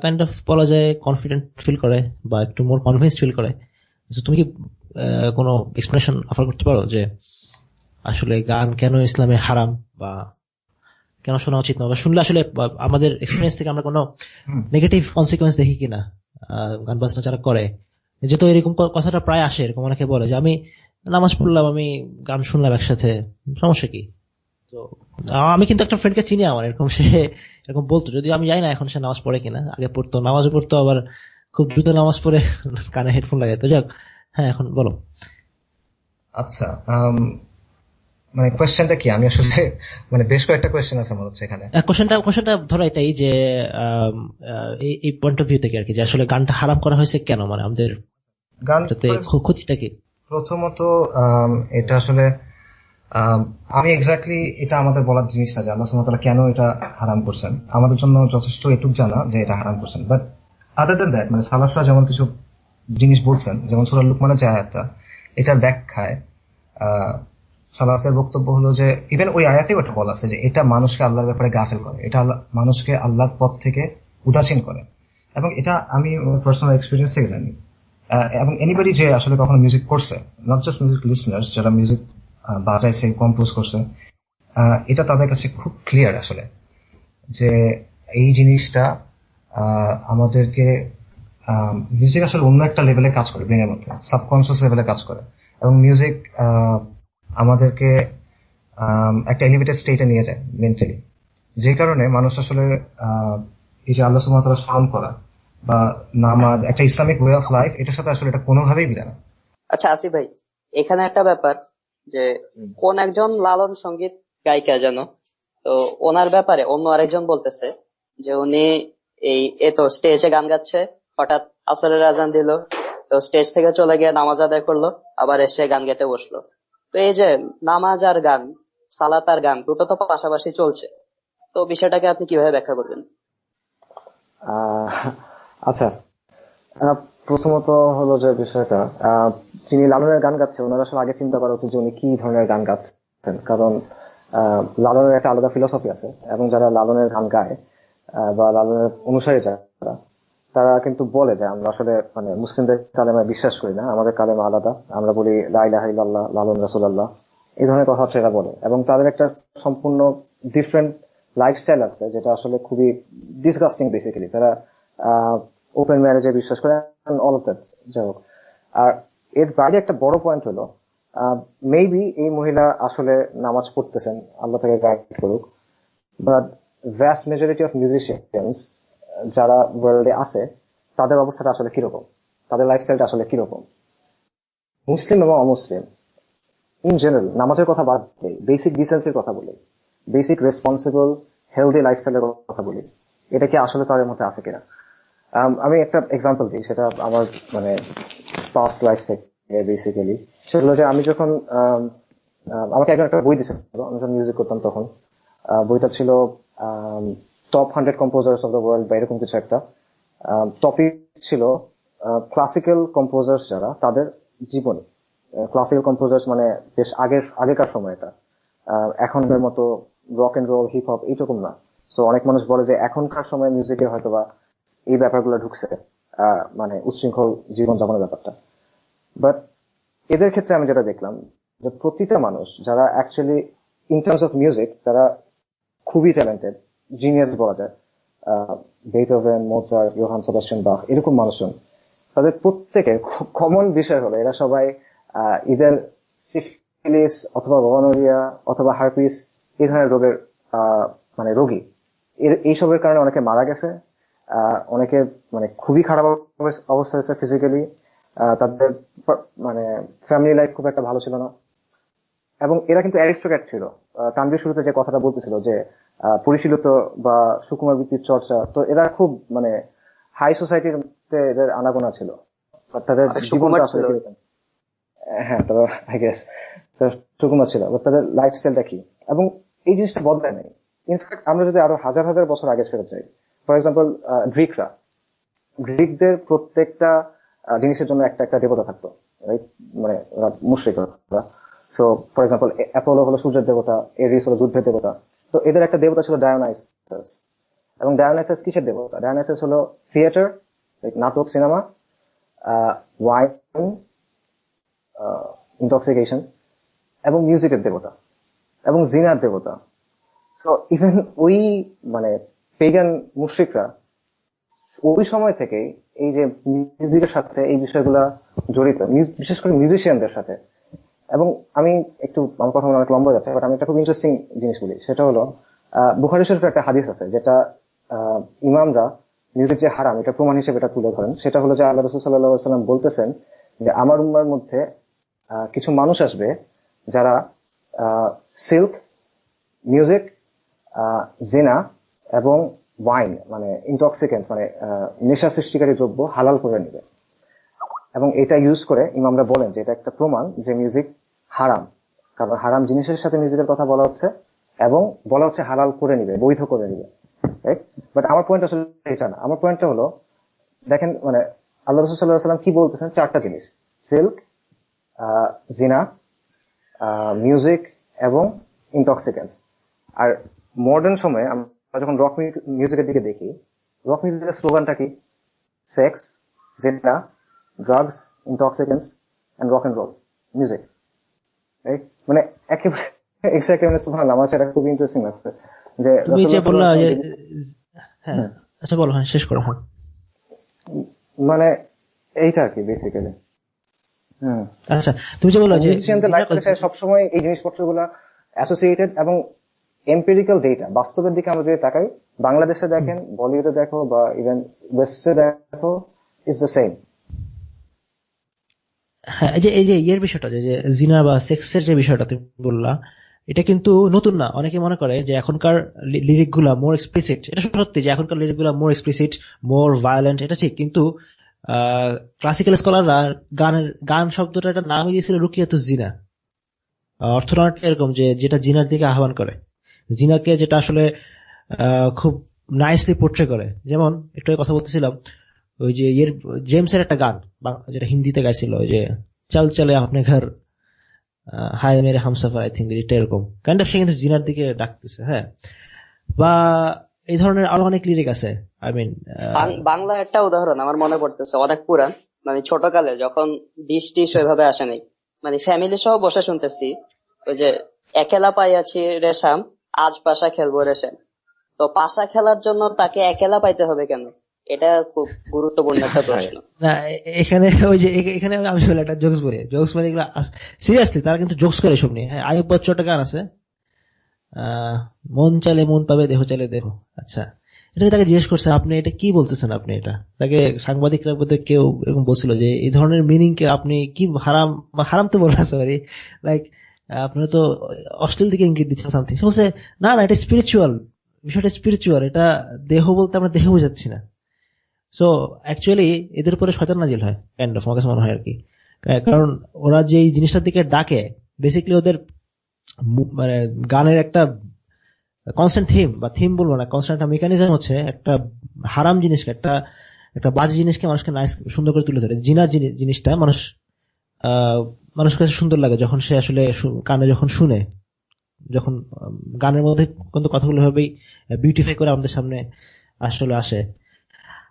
কাইন্ড অফ বলা যায় কনফিডেন্ট ফিল করে বা একটু মোর কনভিন্সড ফিল করে। তুমি কি কোনো এক্সপ্লেনেশন অফার করতে পারো যে আসলে গান কেন ইসলামে হারাম বা কেন শোনা উচিত না, বা শুনলে আসলে আমাদের এক্সপিরিয়েন্স থেকে আমরা কোনো নেগেটিভ কনসিকুয়েন্স দেখি কিনা গান বাজনা যারা করে? যেহেতু এরকম কথাটা প্রায় আসে, এরকম অনেকে বলে যে আমি নামাজ পড়লাম, আমি গান শুনলাম একসাথে, সমস্যা কি? তো আমি কিন্তু একটা ফ্রেন্ডকে চিনি আমার এরকম, সে এরকম বলতো, যদিও আমি জানি না এখন সে নামাজ পড়ে কিনা। আগে পড়তো, নামাজও পড়তো, আবার খুব দ্রুত নামাজ পড়ে কানে হেডফোন লাগায়। তো যাক, হ্যাঁ এখন বলো। আচ্ছা, মানে কোয়েশ্চেনটা কি? আমি আসলে মানে বেশ কয়েকটা কোয়েশ্চেন আছে আমার হচ্ছে এখানে। কোয়েশ্চেনটা ধরো এটাই যে এই পয়েন্ট অফ ভিউ থেকে আর কি, যে আসলে গানটা হারাম করা হয়েছে কেন, মানে আমাদের গানটাতে ক্ষতিটা কি? প্রথমত এটা আসলে আমি এক্স্যাক্টলি এটা আমাদের বলার জিনিস না যে আল্লাহ সুবহানাহু ওয়া তাআলা কেন এটা হারাম করছেন। আমাদের জন্য যথেষ্ট এটুক জানা যে এটা হারাম করছেন। বাট আদার দ্যান দ্যাট মানে সালাফরা যেমন কিছু জিনিস বলছেন, যেমন সূরা লুকমানের যে আয়াতটা, এটার ব্যাখ্যায় সালাফের বক্তব্য হলো যে ইভেন ওই আয়াতেও এটা বলা আছে যে এটা মানুষকে আল্লাহর ব্যাপারে গাফেল করে, এটা মানুষকে আল্লাহর পথ থেকে উদাসীন করে। এবং এটা আমি পার্সোনাল এক্সপিরিয়েন্স থেকে জানি। এবং এনিবডি যে আসলে কখনো মিউজিক করছে, নট জাস্ট মিউজিক লিসনার্স, যারা মিউজিক বাজাইছে, কম্পোজ করছে, এটা তাদের কাছে খুব ক্লিয়ার আসলে যে এই জিনিসটা আমাদেরকে মিউজিক আসলে অন্য একটা লেভেলে কাজ করে, ব্রেনের মধ্যে সাবকনসিয়াস লেভেলে কাজ করে, এবং মিউজিক আমাদেরকে একটা এলিভেটেড স্টেটে নিয়ে যায় মেন্টালি, যে কারণে মানুষ আসলে এই যে আল্লাহ সুবহানাহু ওয়া তাআলা স্মরণ করা বা নামাজ, একটা ইসলামিক ওয়ে অফ লাইফ, এটার সাথে আসলে এটা কোনোভাবেই মিলে না। আচ্ছা আসিফ ভাই, এখানে একটা ব্যাপার যে কোন একজন লালন সঙ্গীত গায়িকা যেন, তো ওনার ব্যাপারে অন্য আরেকজন বলতেছে যে উনি তো স্টেজে গান গাচ্ছে, হঠাৎ আসরের আজান দিল, তো স্টেজ থেকে চলে গিয়ে নামাজ আদায় করলো, আবার এসে গান গাইতে বসলো। তো এই যে নামাজ আর গান, সালাত আর গান দুটো তো পাশাপাশি চলছে, তো বিষয়টাকে আপনি কিভাবে ব্যাখ্যা করবেন? আহ, আচ্ছা, আহ, প্রথমত হলো যে বিষয়টা, যিনি লালনের গান গাচ্ছে ওনার আসলে আগে চিন্তা করা উচিত যে উনি কি ধরনের গান গাচ্ছেন, কারণ লালনের একটা আলাদা ফিলোসফি আছে, এবং যারা লালনের গান গায় বা লালনের অনুসারী যারা, তারা কিন্তু বলে যে আমরা আসলে মানে মুসলিমদের কালেমায় বিশ্বাস করি না, আমাদের কালেমা আলাদা, আমরা বলি লা ইলাহা ইল্লাল্লাহ, লালন রাসূলুল্লাহ, এই ধরনের কথাবার্তা বলে। এবং তাদের একটা সম্পূর্ণ ডিফারেন্ট লাইফস্টাইল আছে যেটা আসলে খুবই ডিসগাস্টিং বেসিক্যালি। তারা ওপেন ম্যারেজে বিশ্বাস করে, অল অফ দ্যাট, যাই হোক। আর এর বাইরে একটা বড় পয়েন্ট হলো, মেবি এই মহিলা আসলে নামাজ পড়তেছেন, আল্লাহ তাকে গাইড করুক, but vast majority of musicians যারা ওয়ার্ল্ডে আছে তাদের অবস্থাটা আসলে কিরকম, তাদের লাইফস্টাইলটা আসলে কিরকম, মুসলিম এবং অমুসলিম ইন জেনারেল, নামাজের কথা বাদ দেই, বেসিক ডিসেন্সির কথা বলি, বেসিক রেসপন্সিবল হেলদি লাইফস্টাইলের কথা বলি, এটা কি আসলে তাদের মধ্যে আছে কিনা। আমি একটা এক্সাম্পল দিই, সেটা আমার মানে পাস্ট লাইফ থেকে বেসিক্যালি। সেগুলো যে আমি যখন আমাকে একজন একটা বই দিয়েছিল, আমি যখন মিউজিক করতাম তখন, বইটা ছিল top 100 composers of the world বা এরকম কিছু একটা। টপিক ছিল ক্লাসিক্যাল কম্পোজার্স যারা, তাদের জীবনী। ক্লাসিক্যাল কম্পোজার্স মানে বেশ আগেকার সময়টা, এখনকার মতো rock and roll, hip hop এইরকম না। তো অনেক মানুষ বলে যে এখনকার সময় মিউজিকে হয়তোবা এই ব্যাপারগুলো ঢুকছে, মানে উচ্ছৃঙ্খল জীবনযাপনের ব্যাপারটা। বাট এদের ক্ষেত্রে আমি যেটা দেখলাম যে প্রতিটা মানুষ যারা actually in terms of music তারা খুবই ট্যালেন্টেড, জিনিয়াস বলা যায়, Beethoven, Mozart, Johann Sebastian Bach, এরকম মানুষজন, তাদের প্রত্যেকের কমন বিষয় হলো এরা সবাই ইদার সিফিলিস অথবা গনোরিয়া অথবা হার্পিস এই ধরনের রোগের মানে রোগী। এইসবের কারণে অনেকে মারা গেছে, অনেকে মানে খুবই খারাপ অবস্থা হয়েছে ফিজিক্যালি, তাদের মানে ফ্যামিলি লাইফ খুব একটা ভালো ছিল না। এবং এরা কিন্তু অ্যারিস্টোক্র্যাট ছিল। তানভীর শুরুতে যে কথাটা বলতেছিল যে পরিশীলিত বা সুকুমার বৃত্তির চর্চা, তো এরা খুব মানে হাই সোসাইটির এদের আনাগোনা ছিল, তাদের জীবনটা আসলে কিরকম, হ্যাঁ তবে আই গেস সুকুমার ছিল, তাদের লাইফস্টাইলটা কি, এবং এই জিনিসটা বদলায় নাই। ইনফ্যাক্ট আমরা যদি আরো হাজার হাজার বছর আগে ফেরত যাই, ফর এক্সাম্পল গ্রিকদের প্রত্যেকটা জিনিসের জন্য একটা একটা দেবতা থাকতো, মানে মুশরিকরা। সো ফর এক্সাম্পল অ্যাপোলো হলো সূর্যের দেবতা, এরিস হলো যুদ্ধের দেবতা। তো এদের একটা দেবতা ছিল ডায়োনাইসাস। এবং ডায়োনাইসাস কিসের দেবতা? ডায়োনাইসাস হলো থিয়েটার, নাটক, সিনেমা, ওয়াইন, ইনটক্সিকেশন, এবং মিউজিকের দেবতা, এবং জিনার দেবতা। সো ইভেন ওই মানে পেগান মুশরিকরা ওই সময় থেকে এই যে মিউজিকের সাথে এই বিষয়গুলা জড়িত, বিশেষ করে মিউজিশিয়ানদের সাথে। এবং আমি একটু, আমার কথা অনেক লম্বা যাচ্ছে, বাট আমি একটা খুব ইন্টারেস্টিং জিনিস বলি, সেটা হলো বুখারী শরীফের একটা হাদিস আছে যেটা ইমামরা মিউজিক যে হারাম এটা প্রমাণ হিসেবে এটা তুলে ধরেন। সেটা হলো যে আল্লাহ রাসূল সাল্লাল্লাহু আলাইহি ওয়াসাল্লাম বলতেছেন যে আমার উম্মার মধ্যে কিছু মানুষ আসবে যারা সিল্ক, মিউজিক, জিনা এবং ওয়াইন মানে ইনটক্সিকেন্টস মানে নেশা সৃষ্টিকারী দ্রব্য হালাল করে নেবে। এবং এটা ইউজ করে ইমামরা বলেন যে এটা একটা প্রমাণ যে মিউজিক হারাম, কারণ হারাম জিনিসের সাথে মিউজিকের কথা বলা হচ্ছে, এবং বলা হচ্ছে হালাল করে নিবে, বৈধ করে নিবে। বাট আমার পয়েন্ট আসলে এটা না। আমার পয়েন্টটা হলো, দেখেন মানে আল্লাহ রাসূল সাল্লাল্লাহু আলাইহি ওয়াসাল্লাম কি বলতেছেন, চারটা জিনিস: সিল্ক, জিনা, মিউজিক এবং ইনটক্সিকেন্টস। আর মডার্ন সময়ে আমরা যখন রক মিউজিকের দিকে দেখি, রক মিউজিকের স্লোগানটা কি? সেক্স, জিনা, drugs, intoxicants and rock and roll music. Right? মানে একেবারে এক্স্যাক্টলি, মানে সুবহানাল্লাহ, আমার সেটা খুব ইন্টারেস্টিং লাগছে যে তুমি যে রাসূলুল্লাহ বললা সাল্লাল্লাহু যে, আলাইহি ওয়াসাল্লাম। হ্যাঁ, আচ্ছা বলো, হ্যাঁ শেষ করো, হ্যাঁ। মানে এইটা আর কি বেসিক্যালি। হ্যাঁ, আচ্ছা, তুমি যে বললা যে মিউজিশিয়ানদের লাইফ স্টাইলে সবসময় এই জিনিসপত্রগুলো অ্যাসোসিয়েটেড এবং এম্পিরিক্যাল ডেটা, বাস্তবের দিকে আমরা যদি তাকাই, বাংলাদেশে দেখেন, বলিউডে দেখো, বা ইভেন ওয়েস্টে দেখো, ইজ দ্য সেম। হ্যাঁ, এই যে ইয়ের বিষয়টা, যে জিনা বা সেক্সের যে বিষয়টা তুমি বললা, এটা কিন্তু নতুন না। অনেকে মনে করে যে এখনকার লিরিক গুলা মোর এক্সপ্লিসিট। এটা সত্যি যে এখনকার লিরিক গুলা মোর এক্সপ্লিসিট, মোর ভায়োলেন্ট, এটা ঠিক। কিন্তু ক্লাসিক্যাল স্কলাররা গান শব্দটা একটা নামই দিয়েছিল রুকিয়াতুজ জিনা। অর্থটা এরকম যে যেটা জিনার দিকে আহ্বান করে, জিনাকে যেটা আসলে খুব নাইসলি পোর্ট্রে করে। যেমন একটু আগে কথা বলতেছিলাম, ওই যে জেমসের একটা গান যেটা হিন্দিতে গাইছিল, ওই যে চল চলে আপনি ঘর, হাই মেরে হামসাফার, আই থিঙ্ক এটা এরকম কাইন্ড অফ, সে কিন্তু জিনার দিকে ডাকতেছে। হ্যাঁ, বা এই ধরনের আরো অনেক লিরিক আছে। আই মিন, বাংলা একটা উদাহরণ আমার মনে পড়তেছে, অনেক পুরান, মানে ছোটকালে যখন ডিশ টিশ ওইভাবে আসে নাই, মানে ফ্যামিলি সহ বসে শুনতেছি, ওই যে একেলা পাইয়াছি রেশাম, আজ পাশা খেলবো রেশাম। তো পাশা খেলার জন্য তাকে একেলা পাইতে হবে কেন? এটা খুব গুরুত্বপূর্ণ একটা প্রশ্ন। না, এখানে ওই যে এখানে আমি বলে একটা জোকস বলি, জোকস মানে এগুলো সিরিয়াসলি তারা কিন্তু জোকস করে সব নিয়ে। হ্যাঁ, আয়ুব বচ্চন একটা গান আছে, মন চাইলে মন পাবে, দেহ চাইলে দেহ। আচ্ছা, এটা তাকে জিজ্ঞেস করছে, আপনি এটা কি বলতেছেন? আপনি এটা, তাকে সাংবাদিকরা বোধহয় কেউ এরকম বলছিল যে এই ধরনের মিনিং কে আপনি কি হারাম, বা হারাম তো বললেন, সরি, লাইক আপনারা তো অশ্লীল দিকে ইঙ্গিত দিচ্ছেন সামথিং। সে বলছে না না, এটা স্পিরিচুয়াল, বিষয়টা স্পিরিচুয়াল, এটা দেহ বলতে আমরা দেহ বোঝাচ্ছি না। সো অ্যাকচুয়ালি এদের উপরে শয়তান নাজিল হয়, কাইন্ড অফ, আমার কাছে মনে হয় আর কি। কারণ ওরা যে এই জিনিসটার দিকে ডাকে, বেসিক্যালি ওদের মানে গানের একটা কনস্ট্যান্ট থিম, বা থিম বলবো না, কনস্ট্যান্ট একটা মেকানিজম হচ্ছে একটা হারাম জিনিসকে, একটা একটা বাজে জিনিসকে মানুষকে নাইস সুন্দর করে তুলে ধরে। জিনার জিনিসটা মানুষের কাছে সুন্দর লাগে যখন সে আসলে কানে যখন শুনে, যখন গানের মধ্যে কিন্তু কথাগুলো ভাবেই বিউটিফাই করে আমাদের সামনে আসলে আসে।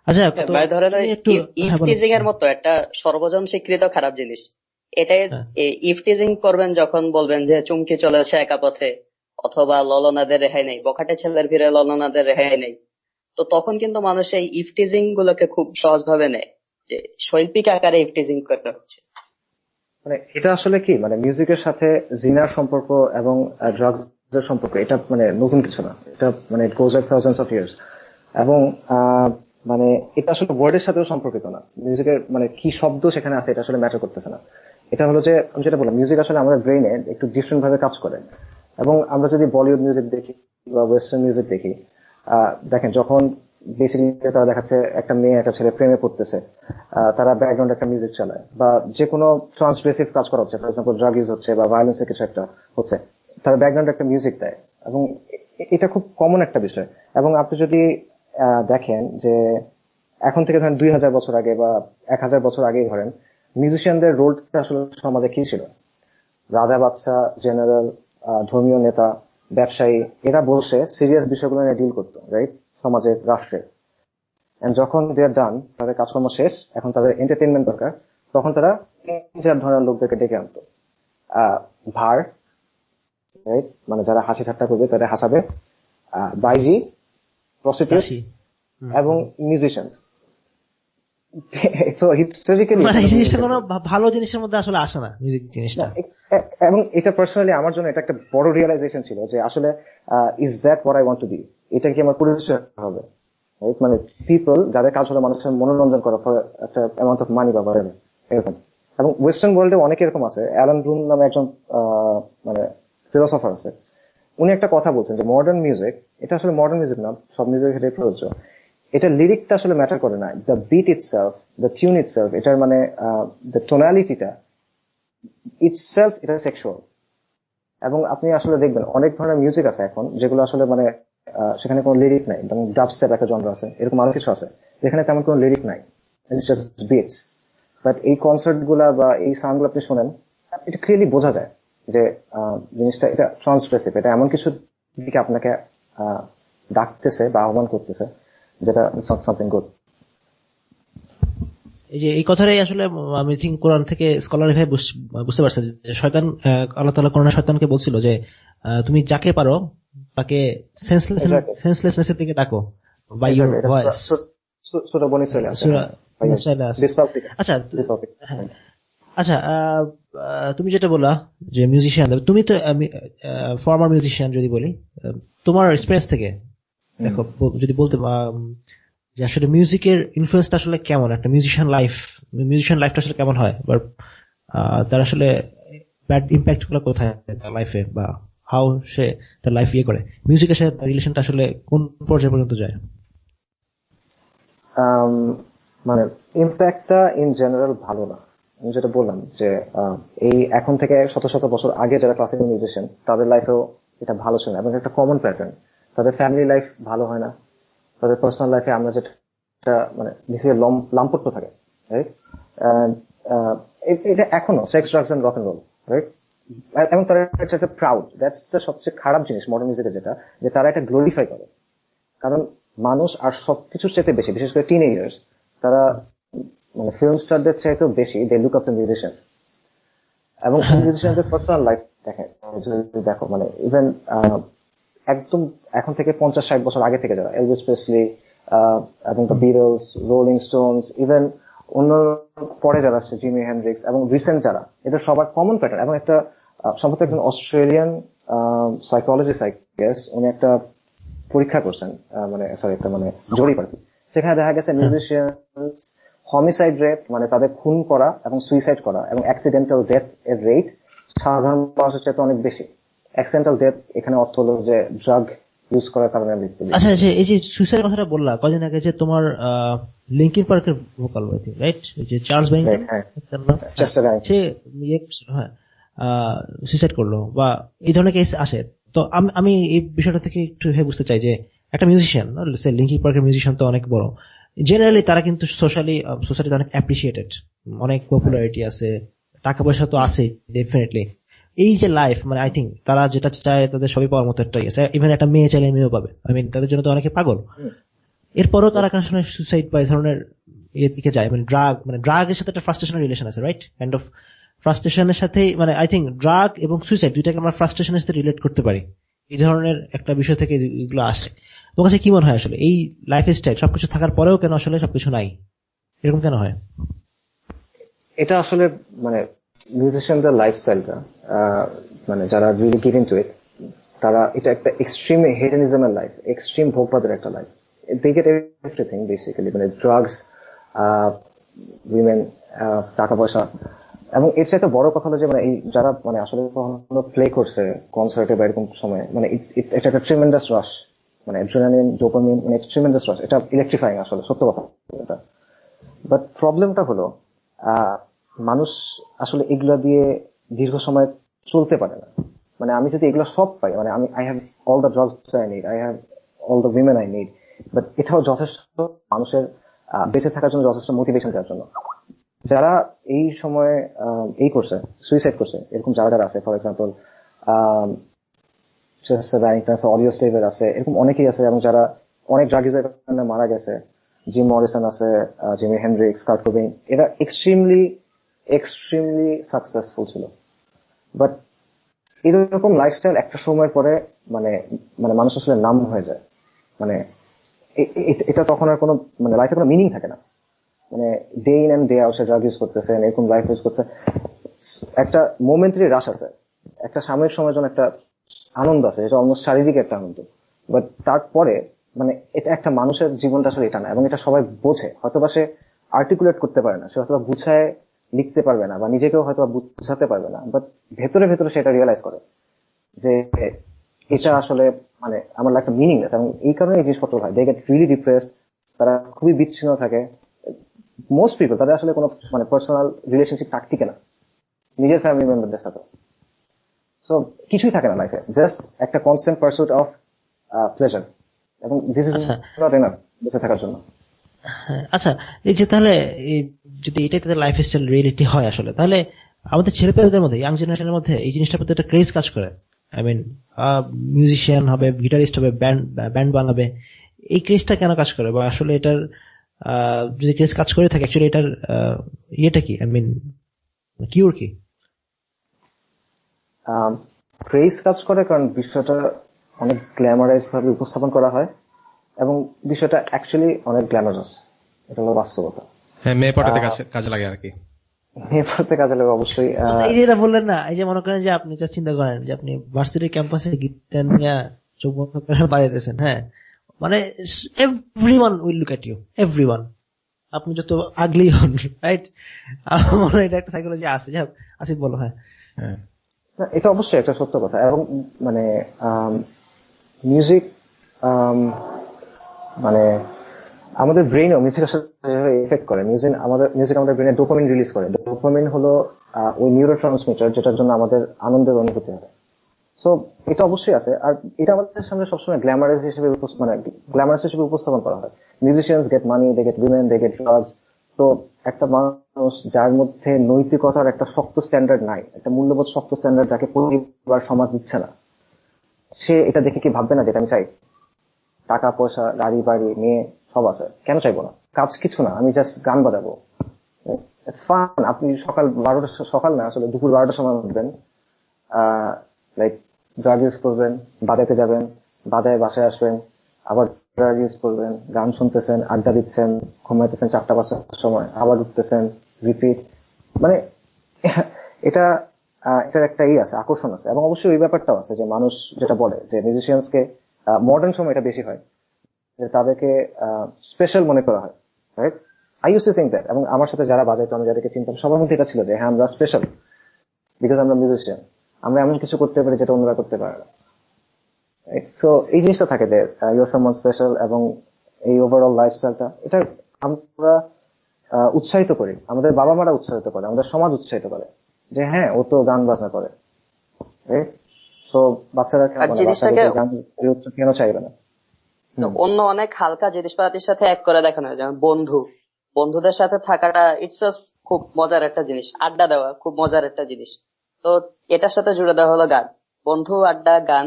আচ্ছা, তো ভাই ধরেন তুমি একটু, হ্যাঁ বলো। ইফটিজিং এর মতো একটা সর্বজন স্বীকৃত খারাপ জিনিস এটাই। হ্যাঁ। ইফটিজিং করবেন যখন বলবেন যে চুমকি চলেছে একা পথে, অথবা ললনাদের রেহাই নেই, বখাটে ছেলের ভিড়ে ললনাদের রেহাই নেই, তো তখন কিন্তু মানুষ এই ইফটিজিং গুলোকে খুব সহজভাবে নেয় যে শৈল্পিক আকারে ইফটিজিং করতে হচ্ছে। মানে এটা আসলে কি, মানে মিউজিকের সাথে জিনার সম্পর্ক এবং ড্রাগস এর সম্পর্ক, এটা মানে নতুন কিছু না। এটা মানে it goes back thousands of years. এবং মানে এটা আসলে ওয়ার্ডের সাথেও সম্পর্কিত না। মিউজিকের মানে কি শব্দ সেখানে আছে এটা আসলে ম্যাটার করতেছে না। এটা হলো যে আমি যেটা বললাম, মিউজিক আসলে আমাদের ব্রেইনে একটু ডিফারেন্ট ভাবে কাজ করে। এবং আমরা যদি বলিউড মিউজিক দেখি বা ওয়েস্টার্ন মিউজিক দেখি, দেখেন যখন বেসিক্যালি তারা দেখাচ্ছে একটা মেয়ে একটা ছেলে প্রেমে পড়তেছে, তারা ব্যাকগ্রাউন্ড একটা মিউজিক চালায়, বা যে কোনো ট্রান্সগ্রেসিভ কাজ করা হচ্ছে, ফর এক্সাম্পল ড্রাগ ইউজ হচ্ছে বা ভায়োলেন্সের কিছু একটা হচ্ছে, তারা ব্যাকগ্রাউন্ড একটা মিউজিক দেয়। এবং এটা খুব কমন একটা বিষয়। এবং আপনি যদি দেখেন যে এখন থেকে ধরেন 2000 বছর আগে বা 1000 বছর আগে ধরেন, মিউজিশিয়ানদের রোলটা আসলে সমাজে কি ছিল? রাজা বাদশা, জেনারেল, ধর্মীয় নেতা, ব্যবসায়ী, এরা বসে সিরিয়াস বিষয়গুলো নিয়ে ডিল করতো, রাইট, সমাজের, রাষ্ট্রের। যখন দে আর ডান, তাদের কাজকর্ম শেষ, এখন তাদের এন্টারটেনমেন্ট দরকার, তখন তারা 3-4 ধরনের লোকদেরকে ডেকে আনতো। ভার, রাইট, মানে যারা হাসি ঠাট্টা করবে, তাদের হাসাবে, বাইজি, প্রস্টিটিউট, এবং মিউজিশিয়ান। মানে এই জিনিসটা কোনো ভালো জিনিসের মধ্যে আসলে আসে না, মিউজিক জিনিসটা। এবং এটা পার্সোনালি আমার জন্য এটা একটা বড় রিয়েলাইজেশন ছিল যে আসলে is that what I want to be? এটা কি আমার পরিচয় হবে? মানে পিপল যাদের কাজ হলো মানুষের মনোরঞ্জন করা ফর একটা অ্যামাউন্ট অফ মানি বা whatever, এরকম। এবং ওয়েস্টার্ন ওয়ার্ল্ডে অনেক এরকম আছে। অ্যালান ব্লুম নামে একজন মানে ফিলোসফার আছে। উনি একটা কথা বলছেন যে মডার্ন মিউজিক, এটা আসলে মডার্ন মিউজিক না, সব মিউজিক ক্ষেত্রে প্রযোজ্য, এটা লিরিকটা আসলে ম্যাটার করে না, the beat itself, the tune itself, এটার মানে দ্য টোনালিটিটা ইটসেলফ, এটা সেক্সুয়াল। এবং আপনি আসলে দেখবেন অনেক ধরনের মিউজিক আছে এখন যেগুলো আসলে মানে সেখানে কোনো লিরিক নাই, যেমন ডাবস্টেপ একটা জনরা আছে, এরকম আরো কিছু আছে যেখানে তেমন কোনো লিরিক নাই, ইটস জাস্ট বিটস। বাট এই কনসার্ট গুলা বা এই সাউন্ড গুলো আপনি শোনেন, এটা ক্লিয়ারলি বোঝা যায় যে জিনিসটা এটা ট্রান্সগ্রেসিভ, এটা এমন কিছু দিকে আপনাকে ডাকতেছে বা আহ্বান করতেছে যেটা সামথিং গুড। এই যে এই কথাটাই আসলে আমি থিঙ্ক কোরআন থেকে স্কলার ভাই বুঝতে পারছে যে শয়তান, আল্লাহ তাআলা কোরআনে শয়তানকে বলছিল যে তুমি যাকে পারো তাকে সেন্সলেসনেস এর দিকে ডাকো বাই ইউর ভয়েস। সূরা বনী ইসরাঈল আছে। আচ্ছা হ্যাঁ, আচ্ছা তুমি যেটা বললা যে মিউজিশিয়ান, তুমি তো ফর্মার মিউজিশিয়ান, যদি বলি তোমার এক্সপেরিয়েন্স থেকে দেখো, যদি বলতে যে আসলে মিউজিকের ইনফ্লুয়েন্সটা আসলে কেমন, একটা মিউজিশিয়ান লাইফটা আসলে কেমন হয়, বা তার আসলে ব্যাড ইম্প্যাক্ট গুলো কোথায় তার লাইফে, বা হাউ সে তার লাইফ করে, মিউজিকের সাথে রিলেশনটা আসলে কোন পর্যায়ে পর্যন্ত যায়? মানে ইম্প্যাক্টটা ইন জেনারেল ভালো না। আমি যেটা বললাম যে এই এখন থেকে শত শত বছর আগে যারা ক্লাসিক্যাল মিউজিশিয়ান তাদের লাইফেও এটা ভালো ছিল না, এবং একটা কমন প্যাটার্ন। তাদের ফ্যামিলি লাইফ ভালো হয় না, তাদের পার্সোনাল লাইফে আমরা যেটা মানে বেসিক্যালি লাম্পট্য থাকে, রাইট? এটা এখনো sex, drugs and rock and roll, right? এবং তারা একটা প্রাউড, দ্যাটস দ্য সবচেয়ে খারাপ জিনিস মডার্ন মিউজিকে, যেটা যে তারা এটা গ্লোরিফাই করে। কারণ মানুষ আর সবকিছুর চাইতে বেশি, বিশেষ করে টিনেজার্স, তারা মানে ফিল্ম স্টারদের চাইতেও বেশি they look up to musicians. এবং মিউজিশিয়ানদের পার্সোনাল লাইফ দেখো, মানে ইভেন একদম এখন থেকে 50-60 বছর আগে থেকে যারা এলভিস প্রেসলি এবং the Beatles, rolling Stones, even অন্য পরে যারা আসছে জিমি হেনড্রিক্স এবং রিসেন্ট যারা, এটা সবার কমন প্যাটার্ন। এবং একটা সম্ভবত একজন অস্ট্রেলিয়ান সাইকোলজিস্ট, আই গেস, উনি একটা পরীক্ষা করছেন, মানে সরি একটা মানে জরিপ আর কি। সেখানে দেখা গেছে মিউজিশিয়ান হোমিসাইড রেট, মানে তাদের খুন করা এবং সুইসাইড করা এবং অ্যাক্সিডেন্টাল ডেথ এর রেট সাধারণ মানুষের চাইতে অনেক বেশি। অ্যাক্সিডেন্টাল ডেথ এখানে অর্থ হলো যে ড্রাগ ইউজ করার কারণে মৃত্যু। আচ্ছা, এই যে সুইসাইড কথাটা বললা কদিন আগে, যে তোমার লিঙ্কিন পার্কের ভোকাল, রাইট, যে চার্লস ব্যাংকন, সে সুইসাইড করলো, বা এই ধরনের কেস আসে। তো আমি এই বিষয়টা থেকে একটু বুঝতে চাই যে একটা মিউজিশিয়ান, লিঙ্কিন পার্কের মিউজিশিয়ান তো অনেক বড়, জেনারেলি তারা কিন্তু সোসাইটিতে অনেক অ্যাপ্রিসিয়েটেড, অনেক পপুলারিটি আছে, টাকা পয়সা তো আছে ডেফিনেটলি। এই যে লাইফ, মানে আই থিঙ্ক তারা যেটা চায় তাদের সবই পাওয়ার মতো একটা আছে, ইভেন একটা মেয়ে চাইলে মেয়েও পাবে। আই মিন তাদের জন্য তো অনেকে পাগল। এরপরও তারা আসলে সুইসাইড বা এই ধরনের এর দিকে যায়, মানে ড্রাগের সাথে একটা ফ্রাস্ট্রেশনের রিলেশন আছে, রাইট? কাইন্ড অফ ফ্রাস্ট্রেশনের সাথে, মানে আই থিঙ্ক ড্রাগ এবং সুইসাইড দুইটাকে আমরা ফ্রাস্ট্রেশনের সাথে রিলেট করতে পারি। এই ধরনের একটা বিষয় থেকে এগুলো আসে। তোমার কাছে কি মনে হয় আসলে এই লাইফ স্টাইল সবকিছু থাকার পরেও কেন আসলে সবকিছু নাই, এরকম কেন হয়? এটা আসলে মানে মিউজিশিয়ানদের লাইফস্টাইলটা, মানে যারা রিয়েলি গিভ ইনটু ইট, তারা এটা একটা এক্সট্রিম হেডেনিজমের লাইফ, এক্সট্রিম ভোগবাদের একটা life. They get everything basically, মানে ড্রাগস, উইমেন, টাকা পয়সা। এবং এর চাইতে বড় কথা হলো যে মানে এই যারা মানে আসলে কখনো প্লে করছে কনসার্টে বা এরকম সময়, মানে এটা একটা ট্রিমেন্ডাস রাশ, মানে অ্যাড্রিনালিন, ডোপামিন, মানে ট্রিমেন্ডাস রাশ। এটা ইলেকট্রিফাইং আসলে, সত্য কথা এটা। বাট প্রবলেমটা হলো মানুষ আসলে এগুলা দিয়ে দীর্ঘ সময় চলতে পারে না। মানে আমি যদি এগুলো সব পাই, মানে আমি I have all the drugs I need, I have all the women I need, but এটাও যথেষ্ট মানুষের বেঁচে থাকার জন্য যথেষ্ট মোটিভেশন দেওয়ার জন্য। যারা এই সময়ে এই করছে, সুইসাইড করছে, এরকম যারা আছে, ফর এক্সাম্পল অডিও স্লেভার আছে, এরকম অনেকেই আছে, এবং যারা অনেক ড্রাগ ইউজের কারণে মারা গেছে, জিম মরিসন আছে, জিমি হেনড্রিক্স, কার্ট কোবেইন, এরা এক্সট্রিমলি সাকসেসফুল ছিল। বাট এরকম লাইফস্টাইল একটা সময়ের পরে মানে মানে মানুষ আসলে নাম হয়ে যায়। মানে এটা তখন আর কোনো মানে লাইফে কোনো মিনিং থাকে না। মানে day in and day out সে ড্রাগ ইউজ করতেছে, এরকম লাইফ ইউজ করছে। একটা মোমেন্টারি রাশ আছে, একটা সাময়িক সময়ের জন্য একটা আনন্দ আছে, যেটা অলমোস্ট শারীরিক একটা আনন্দ। বাট তারপরে মানে এটা একটা মানুষের জীবনটা আসলে এটা না, এবং এটা সবাই বোঝে। হয়তোবা সে আর্টিকুলেট করতে পারে না, সে হয়তোবা বুঝায় লিখতে পারবে না, বা নিজেকেও হয়তো বুঝাতে পারবে না, বাট ভেতরে ভেতরে সেটা রিয়েলাইজ করে যে এটা আসলে মানে আমার লাইফটা মিনিংলেস। এবং এই কারণে এই জিনিসপত্র হয়, দে গেট রিয়েলি ডিপ্রেসড, তারা খুবই বিচ্ছিন্ন থাকে। মোস্ট পিপল, তাদের আসলে কোনো মানে পার্সোনাল রিলেশনশিপ থাকতে না নিজের ফ্যামিলি মেম্বারদের সাথে। সো কিছুই থাকে না লাইফে, জাস্ট একটা কনস্ট্যান্ট পারসুট অফ প্লেজার, এবং দিস ইজ নট এনাফ বেঁচে থাকার জন্য। আচ্ছা, এই যে তাহলে যদি এটাই তাদের লাইফ স্টাইল রিয়েলিটি হয় আসলে, তাহলে আমাদের ছেলেপেলেদের মধ্যে, ইয়াং জেনারেশনের মধ্যে এই জিনিসটার প্রতি একটা ক্রেজ কাজ করে। আই মিন মিউজিশিয়ান হবে, গিটারিস্ট হবে, ব্যান্ড বানাবে, এই ক্রেজটা কেন কাজ করে, বা আসলে এটার যদি ক্রেজ কাজ করে থাকে অ্যাকচুয়ালি এটার ইয়েটা কি, আই মিন কিউর কি? ক্রেজ কাজ করে কারণ বিষয়টা অনেক গ্ল্যামারাইজ ভাবে উপস্থাপন করা হয় এবং বিষয়টা অ্যাকচুয়ালি অনেক গ্ল্যামারাস, এটা হলো বাস্তবতা। হ্যাঁ, মেয়ে পটাতে কাজে লাগে আর কি। মেয়ে পড়তে কাজে লাগে অবশ্যই। এই যে এটা বললেন না, এই যে মনে করেন যে আপনি যা চিন্তা করেন যে আপনি ভার্সিটি ক্যাম্পাসে গিটার নিয়ে চোখ বন্ধ করে বাজাইতেছেন, হ্যাঁ, মানে everyone will look at you, everyone, আপনি যত আগলি হন, রাইট? আমার মনে হয় এটা একটা সাইকোলজি আছে। যাই হোক, আসিফ বলো। হ্যাঁ, না, এটা অবশ্যই একটা সত্য কথা। এবং মানে মিউজিক মানে আমাদের ব্রেইনও মিউজিক এফেক্ট করে। মিউজিক আমাদের ব্রেইনে ডোপামিন রিলিজ করে। ডোপামিন হলো ওই নিউরোট্রান্সমিটার যেটার জন্য আমাদের আনন্দের অনুভূতি হয়। সো এটা অবশ্যই আছে। আর এটা আমাদের সামনে সবসময় গ্ল্যামারাস হিসেবে উপস্থাপন করা হয়। Musicians get money, they get women, they get drugs. তো একটা মানুষ যার মধ্যে নৈতিকতার একটা শক্ত স্ট্যান্ডার্ড নাই, একটা মূল্যবোধ শক্ত স্ট্যান্ডার্ড যাকে পরিবার সমাজ দিচ্ছে না, সে এটা দেখে কি ভাববে না যেটা আমি চাই? টাকা পয়সা, গাড়ি বাড়ি, মেয়ে সব আছে, কেন চাইবো না? কাজ কিছু না, আমি জাস্ট গান বাজাবো, ইটস ফান। আপনি সকাল না আসলে দুপুর 12টার সময় উঠবেন, লাইক ড্রাগ ইউজ করবেন, বাজাইতে যাবেন, বাজায় বাসায় আসবেন, আবার ড্রাগ ইউজ করবেন, গান শুনতেছেন, আড্ডা দিচ্ছেন, ঘুমাইতেছেন 4টা-5টার সময়, আবার উঠতেছেন, রিপিট। মানে এটার একটা আছে, আকর্ষণ আছে। এবং অবশ্যই ওই ব্যাপারটাও আছে যে মানুষ যেটা বলে যে মিউজিশিয়ানসকে মডার্ন সময় এটা বেশি হয় যে তাদেরকে স্পেশাল মনে করা হয়, right? I use to think that. এবং আমার সাথে যারা বাজাইতো, আমি যাদেরকে চিনতাম, সবার মধ্যে এটা ছিল যে হ্যাঁ, আমরা স্পেশাল বিকজ আমরা মিউজিশিয়ান, আমরা এমন কিছু করতে পারি যেটা অন্যরা করতে পারে না। সো এই জিনিসটা থাকে যে ইউর সামওয়ান স্পেশাল। এবং এই ওভারঅল লাইফস্টাইলটা, এটা আমরা উৎসাহিত করি, আমাদের বাবা মারা উৎসাহিত করে, আমাদের সমাজ উৎসাহিত করে যে হ্যাঁ, ও তো গান বাজনা করে। তো বাচ্চারা কেন চাইবে না? অন্য অনেক হালকা জিনিসপাতির সাথে এক করে দেখানো হয়, যেমন বন্ধুদের সাথে থাকাটা ইটস খুব মজার একটা জিনিস, আড্ডা দেওয়া খুব মজার একটা জিনিস। তো এটার সাথে জুড়ে দেওয়া হলো গান, বন্ধু, আড্ডা, গান,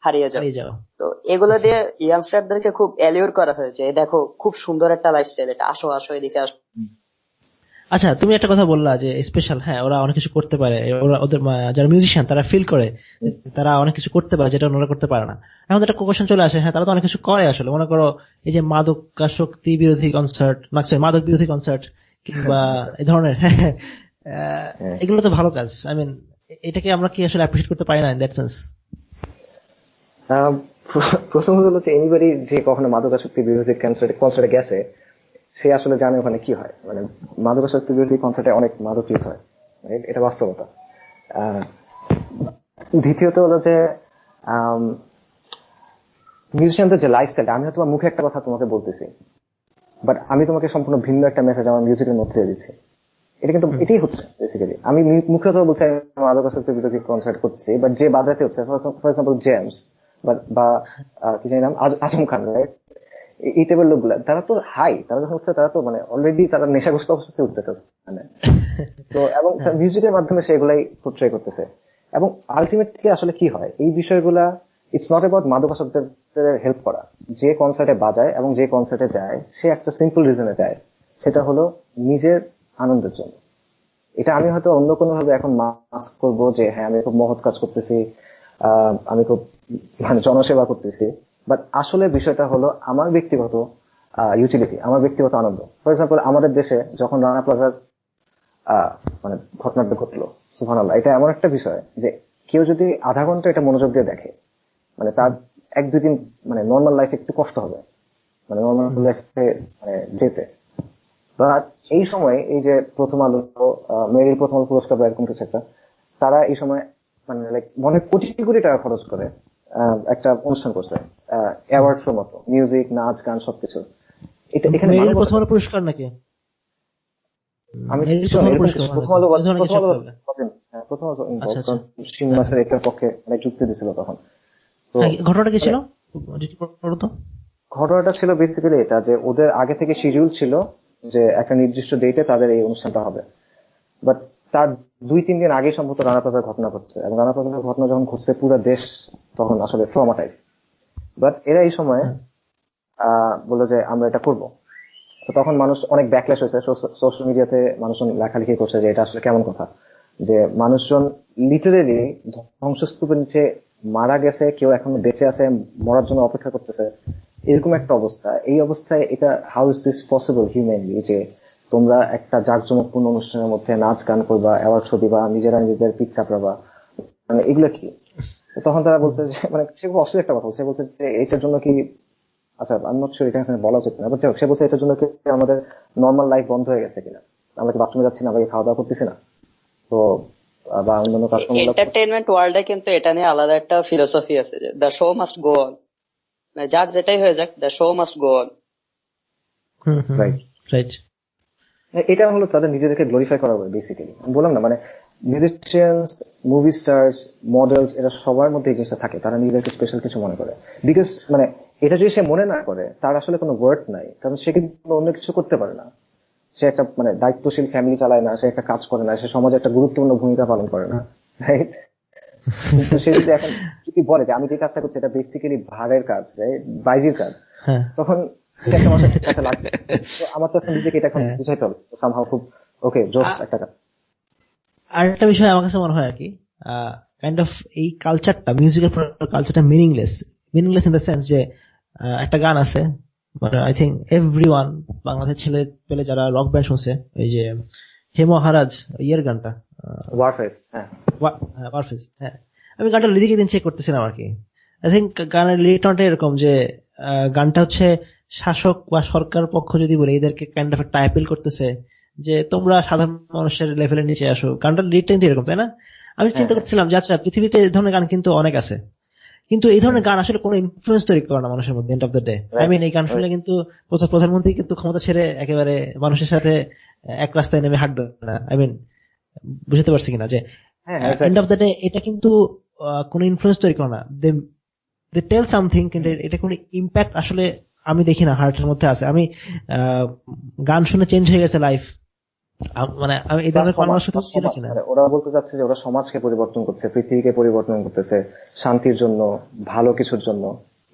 হারিয়ে যাও। তো এগুলো দিয়ে ইয়াংস্টারদেরকে খুব অ্যালিউর করা হয়েছে, দেখো খুব সুন্দর একটা লাইফস্টাইল, এটা আসো আসো এদিকে আসো। আচ্ছা, তুমি একটা কথা বললা যে স্পেশাল, হ্যাঁ, ওরা অনেক কিছু করতে পারে, ওদের যারা মিউজিশিয়ান তারা ফিল করে তারা অনেক কিছু করতে পারে যেটা ওরা করতে পারে না। এখন একটা কোয়েশ্চেন চলে আসে, হ্যাঁ, তারা তো অনেক কিছু করে আসলে। মনে করো এই যে মাদকাসক্তি বিরোধী কনসার্ট, মাদক বিরোধী কনসার্ট কিংবা এই ধরনের, এগুলো তো ভালো কাজ। আই মিন, এটাকে আমরা কি আসলে অ্যাপ্রিশিয়েট করতে পারি না ইন দ্যাট সেন্স? প্রথম হলো যে এনিবডি যে কখনো মাদকাসক্তি বিরোধী কনসার্টে গেছে, সে আসলে জানে ওখানে কি হয়। মানে মাদকাসক্তি বিরোধী কনসার্টে অনেক মাদক ইউজ হয়, এটা বাস্তবতা। দ্বিতীয়ত হলো যে মিউজিশিয়ানদের যে লাইফস্টাইলটা, আমি হয়তো মুখে একটা কথা তোমাকে বলতেছি, বাট আমি তোমাকে সম্পূর্ণ ভিন্ন একটা মেসেজ আমার মিউজিকের মধ্যে দিচ্ছি। এটা কিন্তু এটাই হচ্ছে বেসিক্যালি। আমি মুখে কথা বলছি মাদকাসক্তি বিরোধী কনসার্ট করছি, বাট যে বাজাতে হচ্ছে, ফর এক্সাম্পল জেমস বা কি জানি নাম, আজম খান, রাইট? এই টাইপের লোকগুলা, তারা তো হাই, তারা যখন হচ্ছে তারা তো মানে অলরেডি তারা নেশাগ্রস্ত অবস্থাতে উঠতেছে মানে। তো এবং মিউজিকের মাধ্যমে সেগুলাই পোর্ট্রে করতেছে। এবং আলটিমেটলি আসলে কি হয়, এই বিষয়গুলা ইটস নট অ্যাবাউট মাদকাসক্তদের হেল্প করা। যে কনসার্টে বাজায় এবং যে কনসার্টে যায়, সে একটা সিম্পল রিজনে যায়, সেটা হলো নিজের আনন্দের জন্য। এটা আমি হয়তো অন্য কোনো ভাবে এখন মাস্ক করবো যে হ্যাঁ, আমি খুব মহৎ কাজ করতেছি, আমি খুব মানে জনসেবা করতেছি, বাট আসলে বিষয়টা হলো আমার ব্যক্তিগত ইউটিলিটি, আমার ব্যক্তিগত আনন্দ। ফর এক্সাম্পল, আমাদের দেশে যখন রানা প্লাজার মানে ঘটনাটা ঘটলো, সুবহানাল্লাহ, এটা এমন একটা বিষয় যে কেউ যদি আধা ঘন্টা এটা মনোযোগ দিয়ে দেখে, মানে তার 1-2 দিন মানে নর্মাল লাইফে একটু কষ্ট হবে, মানে নর্মাল লাইফে যেতে। বাট এই সময় এই যে প্রথম আলো, মেরিল প্রথম আলো পুরস্কার বা এরকম কিছু একটা, তারা এই সময় মানে লাইক অনেক কোটি কোটি টাকা খরচ করে একটা অনুষ্ঠান করছে, অ্যাওয়ার্ড শো মতো, মিউজিক, নাচ, গান সবকিছু। এটা এখানে প্রথম আলো পুরস্কার নাকি? আমি এটার পক্ষে অনেক যুক্তি দিছিল তখন। ঘটনাটা কি ছিল? ঘটনাটা ছিল বেসিক্যালি এটা যে ওদের আগে থেকে শিডিউল ছিল যে একটা নির্দিষ্ট ডেটে তাদের এই অনুষ্ঠানটা হবে, বাট তার 2-3 দিন আগে সম্ভবত রানা প্লাজার ঘটনা ঘটছে। এবং রানা প্লাজার ঘটনা যখন ঘটছে, পুরো দেশ তখন আসলে ট্রমাটাইজ। বাট এরা এই সময় বললো যে আমরা এটা করবো। তো তখন মানুষ অনেক ব্যাকল্যাশ হয়েছে, সোশ্যাল মিডিয়াতে মানুষজন লেখালেখি করছে যে এটা আসলে কেমন কথা, যে মানুষজন লিটারেলি ধ্বংসস্তূপের নিচে মারা গেছে, কেউ এখনো বেঁচে আছে, মরার জন্য অপেক্ষা করতেছে, এরকম একটা অবস্থা। এই অবস্থায় এটা how is this possible humanly, যে তোমরা একটা জাঁকজমকপূর্ণ অনুষ্ঠানের মধ্যে নাচ গান করবা, অ্যাওয়ার্ড শো দিবা, নিজেরা নিজেদের পিঠ চাপড়াবা, মানে এগুলো কি? তখন তারা বলছে যে, মানে সে খুব অশ্লীল একটা কথা, সে বলছে যে এটার জন্য কি, আচ্ছা আমি নট শিওর এটা এখানে বলা উচিত না, সে বলছে এটার জন্য কি আমাদের নর্মাল লাইফ বন্ধ হয়ে গেছে কিনা, আমরা কি বাথরুমে যাচ্ছি না, আমরা কি খাওয়া দাওয়া করতেছি না, তো বা অন্যান্য কাজকর্ম। এন্টারটেইনমেন্ট ওয়ার্ল্ডে কিন্তু এটা নিয়ে আলাদা একটা ফিলোসফি আছে যে the show must go on, যার যেটাই হয়ে যাক the show must go on. Right, এটা হলো তাদের নিজেদেরকে গ্লোরিফাই করা হবে বেসিক্যালি। আমি বললাম না, মানে মিউজিশিয়ানস, মুভি স্টার্স, মডেলস, এরা সবার মধ্যে এই জিনিসটা থাকে, তারা নিজেদেরকে স্পেশাল কিছু মনে করে। বিকজ মানে এটা যদি সে মনে না করে, তার আসলে কোনো ওয়ার্থ নাই, কারণ সে কিন্তু অন্য কিছু করতে পারে না, সে একটা মানে দায়িত্বশীল ফ্যামিলি চালায় না, সে একটা কাজ করে না, সে সমাজে একটা গুরুত্বপূর্ণ ভূমিকা পালন করে না, রাইট? কিন্তু সে যদি এখন যদি বলে যে আমি যে কাজটা করছি এটা বেসিক্যালি ভাড়ের কাজ, বাইজির কাজ, তখন একটা মানুষের কাছে লাগবে। আমার তো এখন নিজেকে এটা এখন বুঝাইতে হবে সামহাউ, খুব ওকে জোস একটা কাজ। আর একটা বিষয় আমার কাছে মনে হয় আর কি, কাইন্ড অফ এই কালচারটা, মিউজিকের কালচারটা মিনিংলেস ইন দ্য সেন্স যে একটা গান আছে, মানে আই থিঙ্ক এভরিওয়ান, বাংলাদেশের ছেলে পেলে যারা রক ব্যান্ড শুনছে, এই যে হে মহারাজ ইয়ের গানটা, ওয়ারফেস, হ্যাঁ, আমি গানটা লিরিক দিন চেক করতেছিলাম আর কি। আই থিঙ্ক গানের লিরিকটা এরকম যে গানটা হচ্ছে শাসক বা সরকার পক্ষ যদি বলে এদেরকে কাইন্ড অফ একটা অ্যাপিল করতেছে যে তোমরা সাধারণ মানুষের লেভেলের নিচে আসো। গানটার লিরিকটা কিন্তু এরকম, তাই না? আমি চিন্তা করছিলাম যে আচ্ছা, পৃথিবীতে এই ধরনের গান কিন্তু অনেক আছে, কিন্তু এই ধরনের গান আসলে কোনো ইনফ্লুয়েন্স তৈরি করে না মানুষের মধ্যে। End of the day I mean, এই গান শুনলে কিন্তু প্রধানমন্ত্রী কিন্তু ক্ষমতা ছেড়ে একেবারে মানুষের সাথে এক রাস্তায় নেমে হাঁটবে না। আই মিন, বুঝতে পারছি কিনা যে এন্ড অফ দ্য ডে এটা কিন্তু কোনো ইনফ্লুয়েন্স তৈরি করে না, দে টেল সামথিং, কিন্তু এটা কোনো ইম্প্যাক্ট আসলে আমি দেখি না হার্টের মধ্যে আছে। আমি গান শুনে চেঞ্জ হয়ে গেছে লাইফ, মানে আমি এই ধরনের কর্মসূচি ছিল কিনা। ওরা বলতে চাচ্ছে যে ওরা সমাজকে পরিবর্তন করছে, পৃথিবীকে পরিবর্তন করতেছে শান্তির জন্য, ভালো কিছুর জন্য,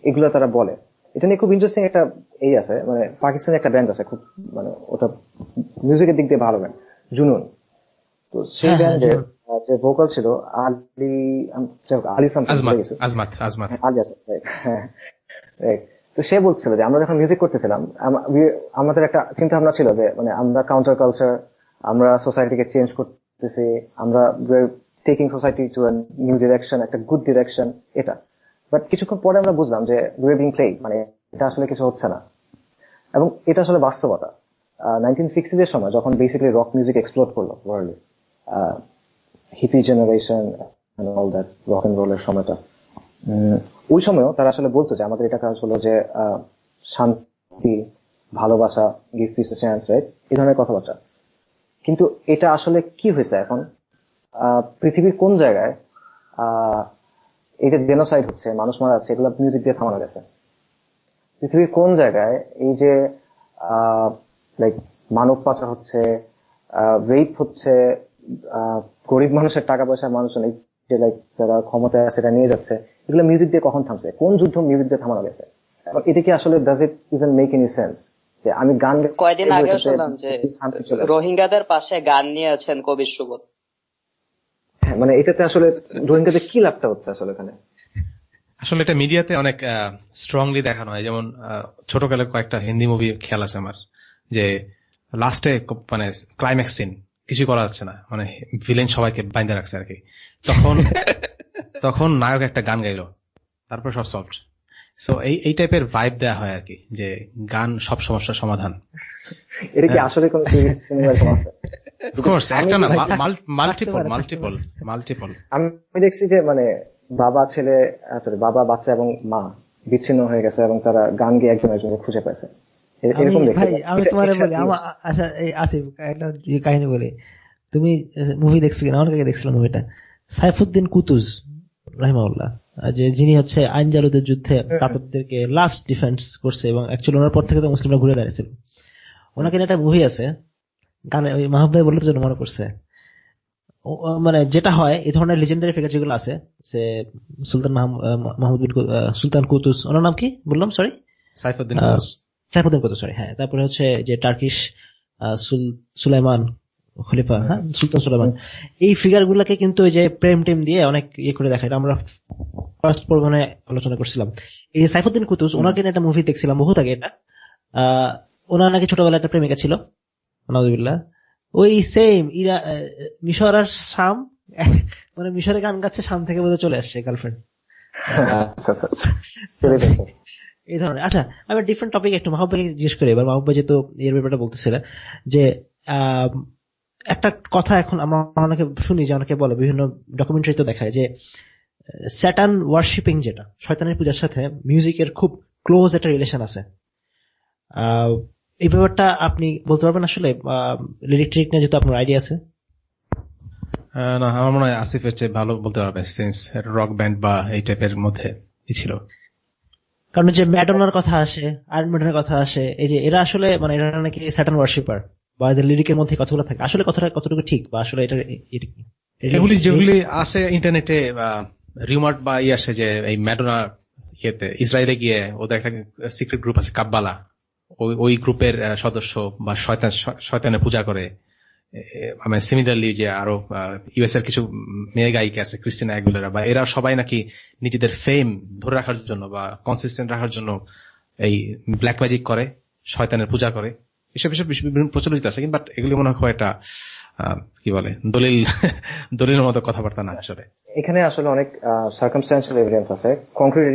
এগুলো তারা বলে। এটা নিয়ে খুব ইন্টারেস্টিং একটা এই আছে, মানে পাকিস্তানের একটা ব্যান্ড আছে খুব, মানে ওটা মিউজিকের দিক দিয়ে ভালো ব্যান্ড, জুনুন। তো সেই ব্যান্ডের যে ভোকাল ছিল আলী তো সে বলছিল যে আমরা যখন মিউজিক করতেছিলাম আমাদের একটা চিন্তা ভাবনা ছিল যে মানে আমরা কাউন্টার কালচার, আমরা সোসাইটিকে চেঞ্জ করতেছি, আমরা taking society to a new direction, একটা গুড ডিরেকশন, এটা। বাট কিছুক্ষণ পরে আমরা বুঝলাম যে উই আর বিং প্লেড, মানে এটা আসলে কিছু হচ্ছে না। এবং এটা আসলে বাস্তবতা। 1960s এর সময় যখন বেসিক্যালি রক মিউজিক এক্সপ্লোর করলো ওয়ার্ল্ডে, hippie generation and all that, rock and রোলের সময়টা, ওই সময়ও তারা আসলে বলতো যে আমাদের এটা কাজ হলো যে শান্তি, ভালোবাসা, গিভ পিস এ চান্স, রাইট, এই ধরনের কথাবার্তা। কিন্তু এটা আসলে কি হয়েছে এখন, পৃথিবীর কোন জায়গায় এই যে জেনোসাইড হচ্ছে, মানুষ মারা যাচ্ছে, এগুলো মিউজিক দিয়ে থামানো গেছে? পৃথিবীর কোন জায়গায় এই যে লাইক মানব পাচার হচ্ছে, রেপ হচ্ছে, গরিব মানুষের টাকা পয়সা মানুষজন এই যে লাইক যারা ক্ষমতায় আছে সেটা নিয়ে যাচ্ছে, এগুলো মিউজিক দিয়ে কখন থামছে? কোন যুদ্ধ মিউজিক দিয়ে থামানো গেছে? এটা কি আসলে does it even make any sense যে আমি গান কয়েকদিন আগে শুনলাম যে রোহিঙ্গাদের পাশে গান নিয়ে আছেন কবির সুবোধ। হ্যাঁ, মানে এটাতে আসলে রোহিঙ্গাদের কি লাভটা হচ্ছে আসলে এখানে? আসলে এটা মিডিয়াতে অনেক স্ট্রংলি দেখানো হয়। যেমন ছোটকালে কয়েকটা হিন্দি মুভি খেয়াল আছে আমার, যে লাস্টে মানে ক্লাইম্যাক্স সিন কিছু করা যাচ্ছে না, মানে ভিলেন সবাইকে বাইন্ধে রাখছে আর কি, তখন নায়ক একটা গান গাইলো, তারপর সব সলভড। সো এই টাইপের ভাইব দেওয়া হয় আর কি, যে গান সব সমস্যার সমাধান। এটা কি আসলে কোন সিনেমা আছে? অফকোর্স একটা না, মাল্টিপল। আমি দেখছি যে মানে বাবা ছেলে, সরি বাবা বাচ্চা এবং মা বিচ্ছিন্ন হয়ে গেছে এবং তারা গান গিয়ে একজন একজনকে খুঁজে পাইছে, এরকম দেখছি। আমি তোমার বলি, আচ্ছা এই আসিফ একটা কাহিনী বলি, তুমি মুভি দেখছো কিনা? অনেক আগে দেখছিলাম মুভিটা, সাইফুদ্দিন কুতুজ রাহিমাহুল্লাহ, যে যিনি হচ্ছে আইন জালুদের যুদ্ধে কাতারদেরকে লাস্ট ডিফেন্স করছে, এবং অ্যাকচুয়ালি ওনার পর থেকে তো মুসলিমরা ঘুরে দাঁড়িয়েছিল। ওনাকে একটা মুভি আছে, গানে ওই মাহবুব ভাই বলতে জন্য মনে করছে, মানে যেটা হয় এই ধরনের লিজেন্ডারি ফিগার যেগুলো আছে, সে সুলতান মাহমুদ বিন সুলতান কুতুজ, ওনার নাম কি বললাম, সরি, সাইফুদ্দিন সাইফুদ্দিন কুতুস, সরি, হ্যাঁ। তারপরে হচ্ছে যে টার্কিশ সুলাইমান খলিফা, হ্যাঁ, সুলতান সুলাইমান, এই ফিগার গুলাকে কিন্তু ওই যে প্রেম টেম দিয়ে অনেক করে দেখায়। এটা আমরা ফার্স্ট পর্বে আলোচনা করছিলাম। এই যে সাইফুদ্দিন কুতুস, ওনাকে নিয়ে একটা মুভি দেখছিলাম বহুত আগে। এটা ওনার নাকি ছোটবেলায় একটা প্রেমিকা ছিল, নাউজুবিল্লাহ। ওই সেম মিশর আর শাম, মানে মিশরে গান গাচ্ছে, শাম থেকে বোধহয় চলে আসছে গার্লফ্রেন্ড, এই ধরনের। আচ্ছা, আমি ডিফারেন্ট টপিক একটু মাহবুব ভাইকে জিজ্ঞেস করি এবার। মাহবুব ভাই যেহেতু এর ব্যাপারটা বলতেছিলেন, যে একটা কথা এখন আমরা অনেকে শুনি, যে অনেকে বলে, বিভিন্ন ডকুমেন্টারি তো দেখায় যে স্যাটান ওয়ার্শিপিং, যেটা শয়তানের পূজার সাথে মিউজিকের খুব ক্লোজ একটা রিলেশন আছে। এই ব্যাপারটা আপনি বলতে পারবেন আসলে? লিরিক ট্রিক নিয়ে যেহেতু আপনার আইডিয়া আছে। না, আমার মনে হয় আসিফের চেয়ে ভালো বলতে পারবে, সিন্স রক ব্যান্ড বা এই টাইপের মধ্যে ছিল। কারণ যে ম্যাডোনার কথা আসে, আয়রন ম্যাডনের কথা আসে, এই যে এরা আসলে মানে এরা নাকি স্যাটান ওয়ার্শিপার, বা এদের লিরিকের মধ্যে কথাগুলো থাকে, আসলে কথাটা কতটুকু ঠিক, বা আসলে এটা এগুলি যেগুলি আছে ইন্টারনেটে রিউমার্ড বা আসে, যে এই ম্যাডোনা ইসরায়েলে গিয়ে ওদের একটা সিক্রেট গ্রুপ আছে কাব্বালা, ওই গ্রুপের সদস্য বা শয়তানের পূজা করে। মানে সিমিলারলি যে আরো ইউএস এর কিছু মেয়ে গায়িকা আছে, ক্রিস্টিনা অ্যাগুলেরা, বা এরা সবাই নাকি নিজেদের ফেম ধরে রাখার জন্য বা কনসিস্টেন্ট রাখার জন্য এই ব্ল্যাক ম্যাজিক করে, শয়তানের পূজা করে। এসব বিভিন্ন প্রচলিত আছে, বাট এগুলি মনে হয় একটা কি বলে দলিলের মতো কথাবার্তা না আসলে। এখানে আসলে অনেক সার্কামস্ট্যান্সিয়াল এভিডেন্স আছে, কংক্রিট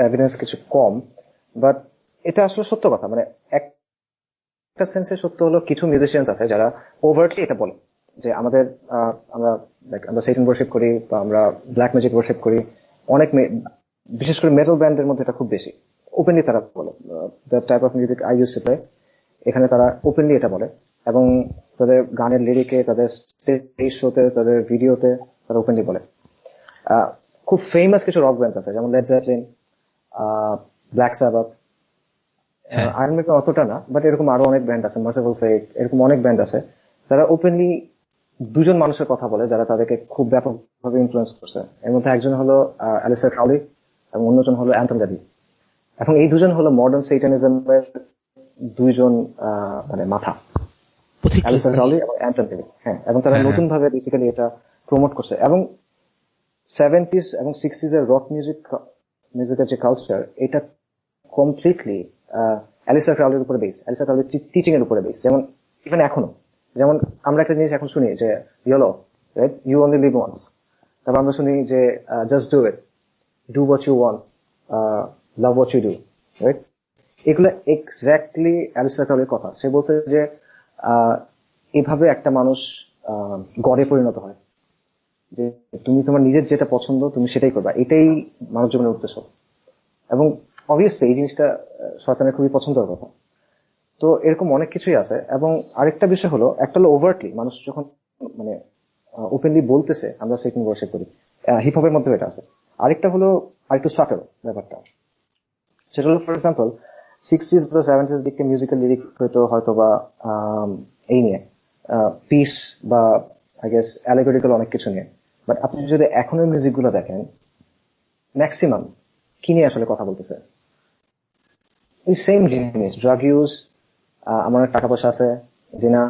এভিডেন্স কিছু কম, বাট এটা আসলে সত্য কথা। মানে একটা সেন্সে সত্য হলো, কিছু মিউজিশিয়ানস আছে যারা ওভারটলি এটা বলে যে আমরা সেটান ওয়ার্শিপ করি, বা আমরা ব্ল্যাক ম্যাজিক ওয়ার্শিপ করি। অনেক বিশেষ করে মেটাল ব্যান্ডের মধ্যে এটা খুব বেশি ওপেনলি তারা বলে। The type of music I use to play, এখানে তারা ওপেনলি এটা বলে, এবং তাদের গানের লিরিকে, তাদের স্টেজ শোতে, তাদের ভিডিওতে তারা ওপেনলি বলে। খুব ফেমাস কিছু রক ব্যান্ডস আছে, যেমন lead Zeppelin, black Sabbath, iron maiden অতটা না, বাট এরকম আরো অনেক ব্যান্ড আছে, মার্সিফুল ফেট, এরকম অনেক ব্যান্ড আছে। তারা ওপেনলি দুজন মানুষের কথা বলে যারা তাদেরকে খুব ব্যাপকভাবে ইনফ্লুয়েন্স করছে। এর মধ্যে একজন হলো অ্যালিস্টার ক্রাউলি, এবং অন্যজন হলো অ্যান্টন গাদি। এখন এই দুজন হলো মডার্ন সেইটানিজমের দুইজন মানে মাথা, অ্যালিস্টার ক্রাউলি এবং অ্যান্টন গাদি। হ্যাঁ, এবং তারা নতুন ভাবে বেসিক্যালি এটা প্রমোট করছে। এবং 70s এবং 60s এর রক মিউজিকের যে কালচার, এটা কমপ্লিটলি অ্যালিস্টার ক্রাউলির উপরে বেস, অ্যালিস্টার ক্রাউলির টিচিং এর উপরে বেস। যেমন ইভেন এখনো, যেমন আমরা একটা জিনিস এখন শুনি যে YOLO, right, you only live once. তারপর আমরা শুনি যে just do it, do what you want, love what you do, right. এগুলো এক্স্যাক্টলি অ্যালিস্টার ক্রাউলির কথা। সে বলছে যে এভাবে একটা মানুষ গডে পরিণত হয়, যে তুমি তোমার নিজের যেটা পছন্দ তুমি সেটাই করবা, এটাই মানব জীবনের উদ্দেশ্য। এবং অবভিয়াসলি এই জিনিসটা শয়তানের খুবই পছন্দের কথা। তো এরকম অনেক কিছুই আছে। এবং আরেকটা বিষয় হলো, একটা হলো ওভারটলি মানুষ যখন মানে ওপেনলি বলতেছে আমরা সেটান ওয়ার্শিপ করি, হিপ হপের মধ্যে এটা আছে। আরেকটা হলো আরেকটু সাটেল ব্যাপারটা, সেটা হলো ফর এক্সাম্পল 60s বা 70s দিকে মিউজিক্যাল লিরিক হয়তো বা এই নিয়ে পিস বা আই গেস অ্যালেগরিক্যাল অনেক কিছু নিয়ে। বাট আপনি যদি এখনের মিউজিক গুলো দেখেন, ম্যাক্সিমাম কি নিয়ে আসলে কথা বলতেছে? এই সেম জিনিস, ড্রাগ ইউজ, আমার টাকা পয়সা আছে, জিনা,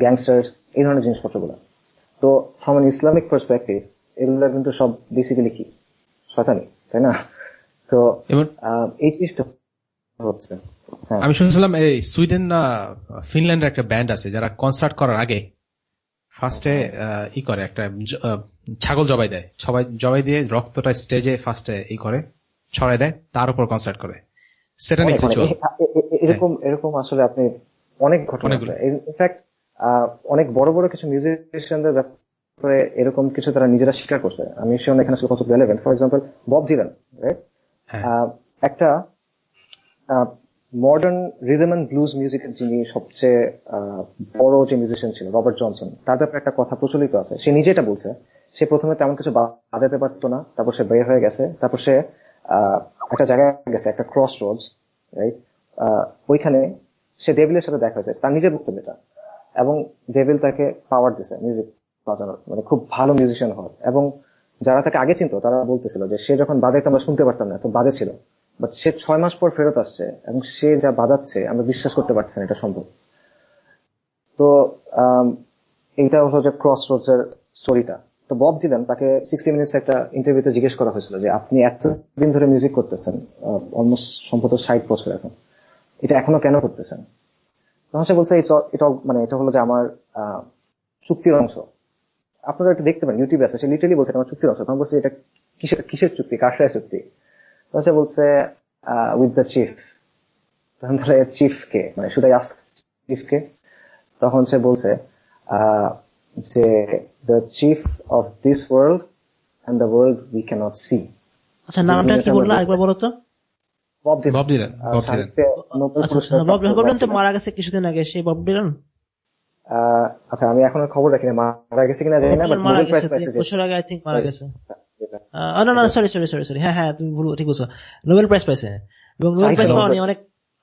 গ্যাংস্টার্স, এই ধরনের জিনিসপত্রগুলো। তো ফ্রম অ্যান ইসলামিক পার্সপেক্টিভ এগুলো কিন্তু সব বেসিক্যালি কি শয়তানি, তাই না? তো এই জিনিসটা হচ্ছে। আমি শুনছিলাম এই সুইডেন না ফিনল্যান্ডের একটা ব্যান্ড আছে যারা কনসার্ট করার আগে ফার্স্টে করে একটা ছাগল জবাই দেয়, সবাই জবাই দিয়ে রক্তটা স্টেজে ফার্স্টে করে ছড়াই দেয়, তার উপর কনসার্ট করে। এরকম আসলে আপনি অনেক ঘটনা আছে। ইনফ্যাক্ট অনেক বড় বড় কিছু মিউজিশিয়ানদের ব্যাপারে এরকম কিছু তারা নিজেরা স্বীকার করছে। আমি শিওর এখানে আসলে কত relevant. For example Bob Dylan, right, একটা মডার্ন রিদম এন্ড ব্লুজ মিউজিকের যিনি সবচেয়ে বড় যে মিউজিশিয়ান ছিল, রবার্ট জনসন, তার ব্যাপারে একটা কথা প্রচলিত আছে। সে নিজে এটা বলছে, সে প্রথমে তেমন কিছু বাজাতে পারতো না, তারপর সে বের হয়ে গেছে, তারপর সে একটা জায়গায় গেছে, একটা ক্রস রোডস, রাইট, ওইখানে সে ডেভিলের সাথে দেখা হয়েছে, তার নিজের বক্তব্য এটা। এবং ডেভিল তাকে পাওয়ার দিছে মিউজিক বাজানোর, মানে খুব ভালো মিউজিশিয়ান হওয়ার। এবং যারা তাকে আগে চিনতো তারা বলতেছিল যে সে যখন বাজাইতো আমরা শুনতে পারতাম না, তো বাজে ছিল, বাট সে 6 মাস পর ফেরত আসছে এবং সে যা বাজাচ্ছে আমরা বিশ্বাস করতে পারছি না এটা সম্ভব। তো এইটা হলো যে ক্রস রোডস এর স্টোরিটা। তো বব ডিলান তাকে 60 মিনিটস একটা ইন্টারভিউতে জিজ্ঞেস করা হয়েছিল যে আপনি এতদিন ধরে মিউজিক করতেছেন, অলমোস্ট সম্ভবত 60 বছর এখন, এটা এখনো কেন করতেছেন? তখন সে বলছে এটা মানে এটা হলো যে আমার চুক্তির অংশ। আপনারা এটা দেখতে পারেন, ইউটিউবে আছে, সে লিটারালি বলছে আমার চুক্তির অংশ। তখন বলছে এটা কিসের চুক্তি, কার সাথে চুক্তি? তখন সে বলছে উইথ দ্য চিফ। তখন তাহলে চিফ কে, মানে শুধু আস্ক চিফ কে? তখন সে বলছে যে the chief of this world and the world we cannot see. আচ্ছা, নামটা কি বললা আরেকবার বলো তো? Bob Dylan. Bob Dylan Nobel আচ্ছা, পুরস্কার বব ডিলান তো মারা গেছে কিছুদিন আগে, সেই বব ডিলান। আচ্ছা, আমি এখনো খবর রাখি না মারা গেছে কিনা জানি না, বাট মারা নোবেল প্রাইজ গেছে পাইছে। 2 বছর আগে আই থিংক মারা গেছে। না সরি, হ্যাঁ তুমি ভুল ঠিক বলছো, নোবেল প্রাইজ পাইছে। এবং নোবেল প্রাইজ পাওয়া নিয়ে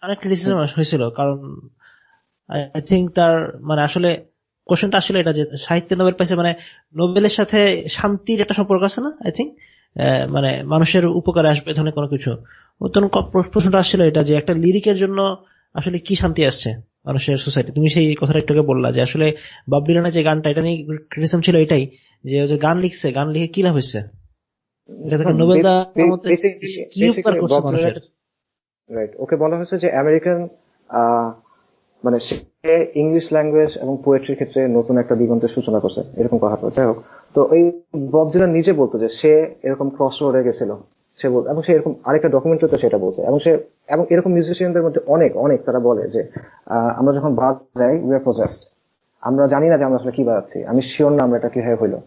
অনেক ক্রিটিসিজম হয়েছিল, কারণ আই থিংক তার মানে আসলে কোশ্চেনটা আসলে এটা যে সাহিত্যে নোবেল পাইছে, মানে নোবেলের সাথে শান্তির একটা সম্পর্ক আছে না আই থিংক, মানে মানুষের উপকারে আসবে এ ধরনের কোনো কিছু। তখন প্রশ্নটা আসছিল এটা যে একটা লিরিকের জন্য আসলে কি শান্তি আসছে মানুষের সোসাইটি। তুমি সেই কথাটা একটু আগে বললা যে আসলে বব ডিলানের যে গানটা, এটা নিয়ে ক্রিটিসিজম ছিল এটাই যে ও যে গান লিখছে, গান লিখে কি লাভ হয়েছে, এটা থেকে নোবেল দেওয়ার মতো কি উপকার করছে মানুষের? রাইট, ওকে বলা হয়েছে যে আমেরিকান মানে সে ইংলিশ ল্যাঙ্গুয়েজ এবং পোয়েট্রির ক্ষেত্রে নতুন একটা দিগন্তের সূচনা করছে, এরকম কথা। যাই হোক, তো এই বব ডিলান নিজে বলতো যে সে এরকম ক্রস রোডে গেছিল, সে বলতো, এবং সে এরকম আরেকটা ডকুমেন্টারিতে সেটা বলছে। এবং এরকম মিউজিশিয়ানদের মধ্যে অনেক তারা বলে যে আমরা যখন বাজাই উই আর পজেসড, আমরা জানি না যে আমরা আসলে কি বাজাচ্ছি, আমি শিওর না আমরা এটা কিভাবে হইলো।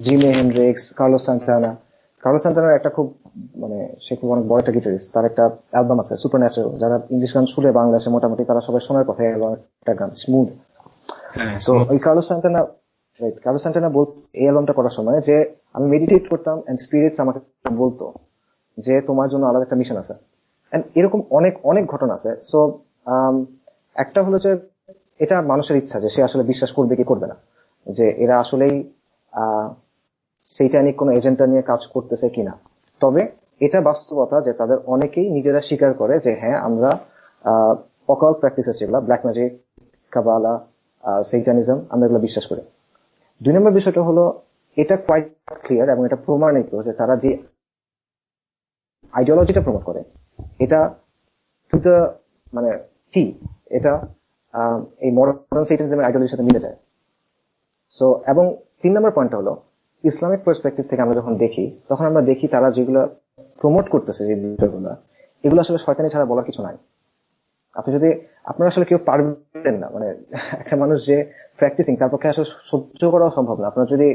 জিমি হেনড্রিক্স, কার্লোস সান্টানার একটা খুব মানে সে খুব অনেক বড় একটা গিটারিস্ট, তার একটা অ্যালবাম আছে সুপারন্যাচুরাল, যারা ইংলিশ গান শুনে বাংলাদেশে মোটামুটি তারা সবাই শোনার কথা একটা গান স্মুথ। তো ওই কার্লোস সান্টানা বলছে এই অ্যালবামটা করার সময় যে আমি মেডিটেট করতাম এন্ড স্পিরিটস আমাকে বলতো যে তোমার জন্য আলাদা একটা মিশন আছে। এন্ড এরকম অনেক ঘটনা আছে। সো একটা হলো যে এটা মানুষের ইচ্ছা যে সে আসলে বিশ্বাস করবে কি করবে না, যে এরা আসলেই সেইটানিক কোন এজেন্ডা নিয়ে কাজ করতেছে কিনা। তবে এটা বাস্তবতা যে তাদের অনেকেই নিজেরা স্বীকার করে যে হ্যাঁ আমরা অকাল্ট প্র্যাকটিসেস যেগুলো ব্ল্যাক ম্যাজিক, কাবালা, সেইটানিজম, আমরা এগুলো বিশ্বাস করি। 2 নম্বর বিষয়টা হলো এটা কোয়াইট ক্লিয়ার এবং এটা প্রমাণিত যে তারা যে আইডিওলজিটা প্রমোট করে এটা টু দ্য মানে এটা এই মডার্ন সেইটানিজমের আইডিওলজির সাথে মিলে যায়। সো এবং 3 নম্বর পয়েন্টটা হলো ইসলামিক পার্সপেক্টিভ থেকে আমরা যখন দেখি তখন আমরা দেখি তারা যেগুলো প্রমোট করতেছে যে বিষয়গুলো, এগুলো আসলে শয়তানি ছাড়া বলার কিছু নাই। আপনারা আসলে কেউ পারবেন না, মানে একটা মানুষ যে প্র্যাকটিসিং তার পক্ষে আসলে সহ্য করা সম্ভব না। আপনার যদি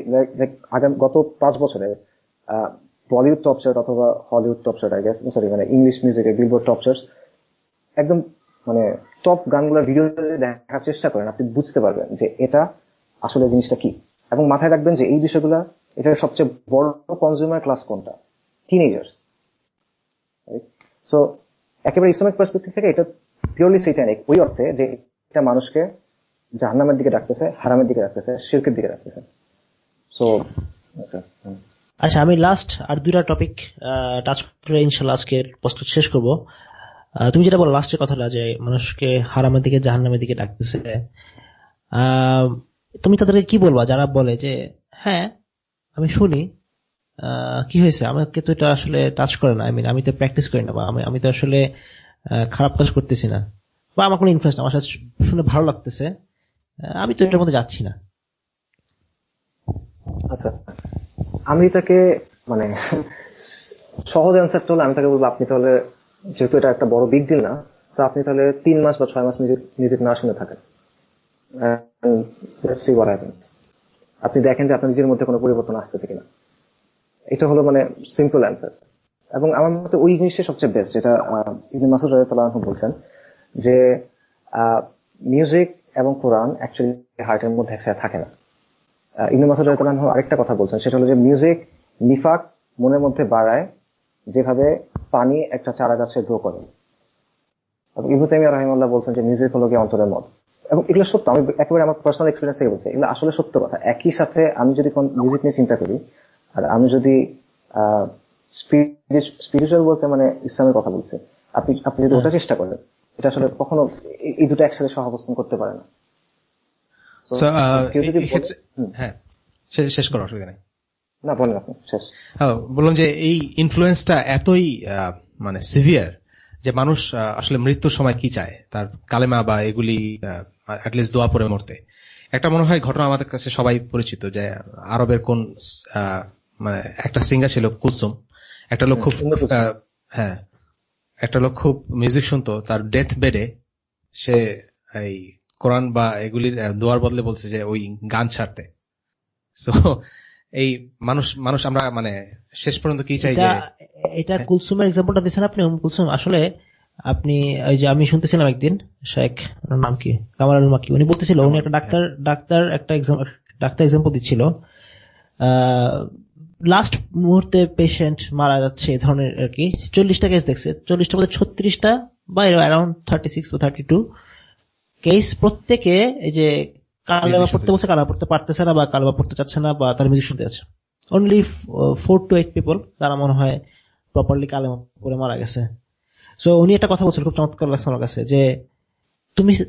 গত 5 বছরে বলিউড টপ চার্ট অথবা হলিউড টপ চার্ট মানে ইংলিশ মিউজিকের বিলবোর্ড টপ চার্ট একদম মানে টপ গানগুলোর ভিডিও দেখার চেষ্টা করেন, আপনি বুঝতে পারবেন যে এটা আসলে জিনিসটা কি। এবং মাথায় রাখবেন যে এই বিষয়গুলো এটার সবচেয়ে বড় কনজিউমার ক্লাস কোনটা? টিনেজার্স। সো একেবারে ইসলামিক পার্সপেক্টিভ থেকে এটা পিওরলি সেইটানিক, ওই অর্থে যে এটা মানুষকে জাহান্নামের দিকে ডাকতেছে, হারামের দিকে ডাকতেছে, শিরকের দিকে ডাকতেছে। সো আচ্ছা, আমি লাস্ট আর 2টা টপিক টাচ করে ইনশাআল্লাহ আজকের পোস্ট শেষ করব। তুমি যেটা বলো লাস্টের কথাটা যে মানুষকে হারামের দিকে জাহান্নামের দিকে ডাকতেছে, তুমি তাদেরকে কি বলবা যারা বলে যে হ্যাঁ আমি শুনি, কি হয়েছে, আমাকে তো এটা আসলে টাচ করে না, আমি তো প্র্যাকটিস করি না, বা আমি তো আসলে খারাপ কাজ করতেছি না, বা আমার কোনো ইনফ্লুয়েন্স না, আমার সাথে শুনে ভালো লাগতেছে, আমি তো এটার মধ্যে যাচ্ছি না। আচ্ছা, আমি তাকে মানে সহজ অ্যান্সারটা হলো আমি তাকে বলবো আপনি তাহলে, যেহেতু এটা একটা বড় বিগ ডিল না, তো আপনি তাহলে 3 মাস বা 6 মাস মিউজিক না শুনে থাকেন, আপনি দেখেন যে আপনার নিজের মধ্যে কোনো পরিবর্তন আসতেছে কিনা। এটা হলো মানে সিম্পল অ্যান্সার। এবং আমার মতে ওই জিনিসটা সবচেয়ে বেস্ট, যেটা ইবনে মাসউদ রাদিয়াল্লাহু আনহু বলছেন যে মিউজিক এবং কোরআন অ্যাকচুয়ালি হার্টের মধ্যে একসাথে থাকে না। ইবনে মাসউদ রাদিয়াল্লাহু আনহু আরেকটা কথা বলছেন, সেটা হলো যে মিউজিক নিফাক মনের মধ্যে বাড়ায় যেভাবে পানি একটা চারা গাছে গ্রো করে। ইবনে তাইমিয়া রাহিমাহুল্লাহ বলছেন যে মিউজিক হলো গিয়ে অন্তরের মত। এবং এগুলো সত্য, আমি একেবারে আমার পার্সোনাল এক্সপিরিয়েন্স থেকে বলছি, এগুলো আসলে সত্য কথা। একই সাথে আমি যদি মিউজিক নিয়ে চিন্তা করি আর আমি যদি স্পিরিচুয়াল বলতে মানে ইসলামের কথা বলছে। আপনি যদি ওটা চেষ্টা করেন, এটা আসলে কখনো এই দুটো একসাথে সহাবস্থান করতে পারে না। হ্যাঁ, শেষ করার অসুবিধা নেই। না বলেন আপনি শেষ। বললাম যে এই ইনফ্লুয়েন্সটা এতই মানে সিভিয়ার যে মানুষ আসলে মৃত্যুর সময় কি চায়, তার কালেমা বা এগুলি অ্যাটলিস্ট দোয়া পরে মরতে। একটা মনে হয় ঘটনা আমাদের কাছে সবাই পরিচিত, যে আরবের কোন মানে একটা সিঙ্গার ছিল কুলসুম, একটা লোক খুব একটা লোক খুব মিউজিক শুনতো, তার ডেথ বেডে সে এই কোরআন বা এগুলির দোয়ার বদলে বলছে যে ওই গান ছাড়তে। সো এই মানুষ আমরা মানে শেষ পর্যন্ত কি চাই, যে এটা কুলসুমের এক্সাম্পলটা দিচ্ছেন আপনি। কুলসুম আসলে আপনি ওই যে আমি শুনতেছিলাম একদিন শেখ নাম কি কামাল মাকি, উনি বলতেছিল উনি একটা ডাক্তার এক্সাম্পল দিচ্ছিল, লাস্ট মুহূর্তে পেশেন্ট মারা যাচ্ছে এই ধরনের আর কি, 40টা কেস দেখছে, 40টার মধ্যে 36টা বা অ্যারাউন্ড 36 বা 32 কেস, প্রত্যেকে এই যে কালেমা পড়তে বলছে, কালেমা পড়তে পারতেছে না বা কালেমা পড়তে চাচ্ছে না বা তার মিউজিক শুনতে যাচ্ছে। অনলি 4 to 8 পিপল তারা মনে হয় প্রপারলি কালেমা পড়ে মারা গেছে। সো উনি একটা কথা বলছিল, খুব চমৎকার লাগছে আমার কাছে, যে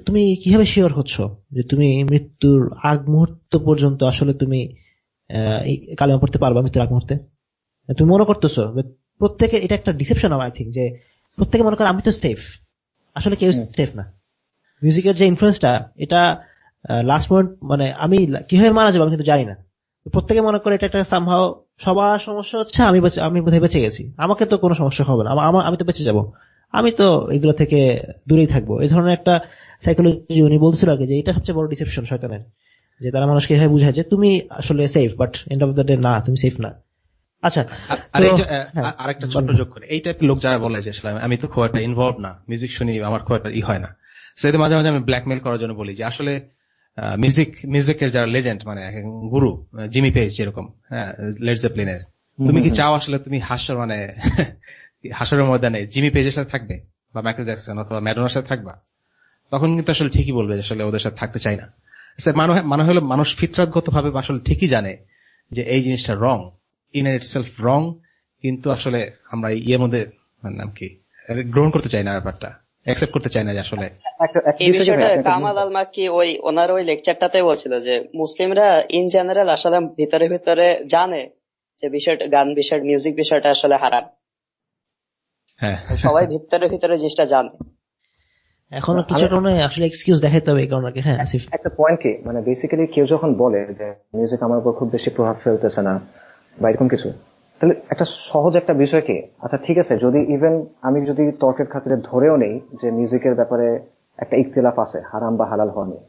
তুমি কিভাবে শিওর হচ্ছ যে তুমি মৃত্যুর আগ মুহূর্ত পর্যন্ত আসলে তুমি কালেমা পড়তে পারবা, মৃত্যুর আগ মুহূর্তে তুমি মনে করতেছো। প্রত্যেকে এটা একটা ডিসেপশন আমার আই থিঙ্ক, যে প্রত্যেকে মনে করে আমি তো সেফ, আসলে কেউ সেফ না। মিউজিকের যে ইনফ্লুয়েন্সটা, এটা লাস্ট মোমেন্ট মানে আমি কিভাবে মারা যাবো আমি কিন্তু জানি না। প্রত্যেকে মনে করে এটা একটা সামহাও সবার সমস্যা হচ্ছে আমি বোধহয় বেঁচে গেছি, আমাকে তো কোনো সমস্যা হবে না, আমি তো বেঁচে যাব, আমি তো এগুলো থেকে দূরেই থাকবো। এই ধরনের একটা সাইকোলজি উনি বলছিল আগে, যে এটা সবচেয়ে বড় ডিসেপশন শয়তানের, যে তারা মানুষকে এভাবে বুঝায় যে তুমি আসলে safe, but and of the day না, তুমি সেফ না। আচ্ছা, আরেকটা ছোট্ট যোগ করে, এই টাইপের লোক যারা বলে যে আসলে আমি তো খুব একটা ইনভলভ না, মিউজিক শুনি, আমার খুব একটা হয় না, সেটা মাঝে মাঝে আমি ব্ল্যাকমেল করার জন্য বলি যে আসলে মিউজিকের যারা লেজেন্ড মানে গুরু, জিমি পেজ যেরকম, লেড জেপলিনের, তুমি কি চাও আসলে তুমি হাসরের ময়দানে জিমি পেজের সাথে থাকবে বা মাইকেল জ্যাকসন অথবা ম্যাডোনার সাথে থাকবা? তখন কিন্তু আসলে ঠিকই বলবে যে আসলে ওদের সাথে থাকতে চাই না। মানে হলো মানুষ ফিতরাতগত ভাবে আসলে ঠিকই জানে যে এই জিনিসটা রং, ইন এন্ড ইটসেলফ রং, কিন্তু আসলে আমরা ইয়ের মধ্যে নাম কি গ্রহণ করতে চাই না, ব্যাপারটা অ্যাকসেপ্ট করতে চাই না যে আসলে এই বিষয়টা কামাল আল মাক্কি ওনার ওই লেকচারটাতে বলছিল যে মুসলিমরা ইন জেনারেল আসলে ভিতরে ভিতরে জানে যে বিষয়টা, গান বিষয়, মিউজিক বিষয়টা আসলে হারাম। হ্যাঁ, সবাই ভিতরে ভিতরে জিনিসটা জানে। এখন কিছুটা আসলে এক্সকিউজ দেখাইতে হবে এই কারণে। হ্যাঁ, একটা পয়েন্ট কি, মানে বেসিক্যালি কেউ যখন বলে যে মিউজিক আমার উপর খুব বেশি প্রভাব ফেলতেছে না বা এরকম কিছু, তাহলে একটা সহজ একটা বিষয় কি, আচ্ছা ঠিক আছে, যদি ইভেন আমি যদি তর্কের খাতিরে ধরেও নেই যে মিউজিকের ব্যাপারে একটা ইখতিলাফ আছে হারাম বা হালাল হওয়া নিয়ে,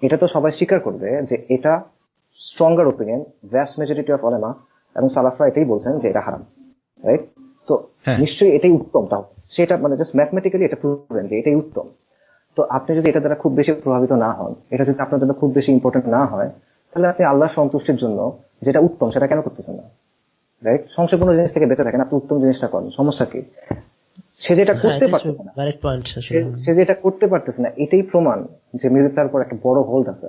এটা তো সবাই স্বীকার করবে যে এটা stronger opinion, vast majority of ওলামা এবং সালাফরা এটাই বলছেন যে এটা হারাম, রাইট? তো নিশ্চয়ই এটাই উত্তম, তাও সেটা মানে জাস্ট ম্যাথমেটিক্যালি এটা প্রুভেন যে এটাই উত্তম। তো আপনি যদি এটা দ্বারা খুব বেশি প্রভাবিত না হন, এটা যদি আপনার জন্য খুব বেশি ইম্পর্টেন্ট না হয়, তাহলে আপনি আল্লাহর সন্তুষ্টির জন্য যেটা উত্তম সেটা কেন করতেছেন না, রাইট? সংশয়পূর্ণ জিনিস থেকে বেঁচে থাকেন, আপনি উত্তম জিনিসটা করেন, সমস্যা কি? সে যেটা করতে পারতেছে না, সে যেটা করতে পারতেছে না, এটাই প্রমাণ যে মিউজিক তার উপর একটা বড় হোল্ড আছে।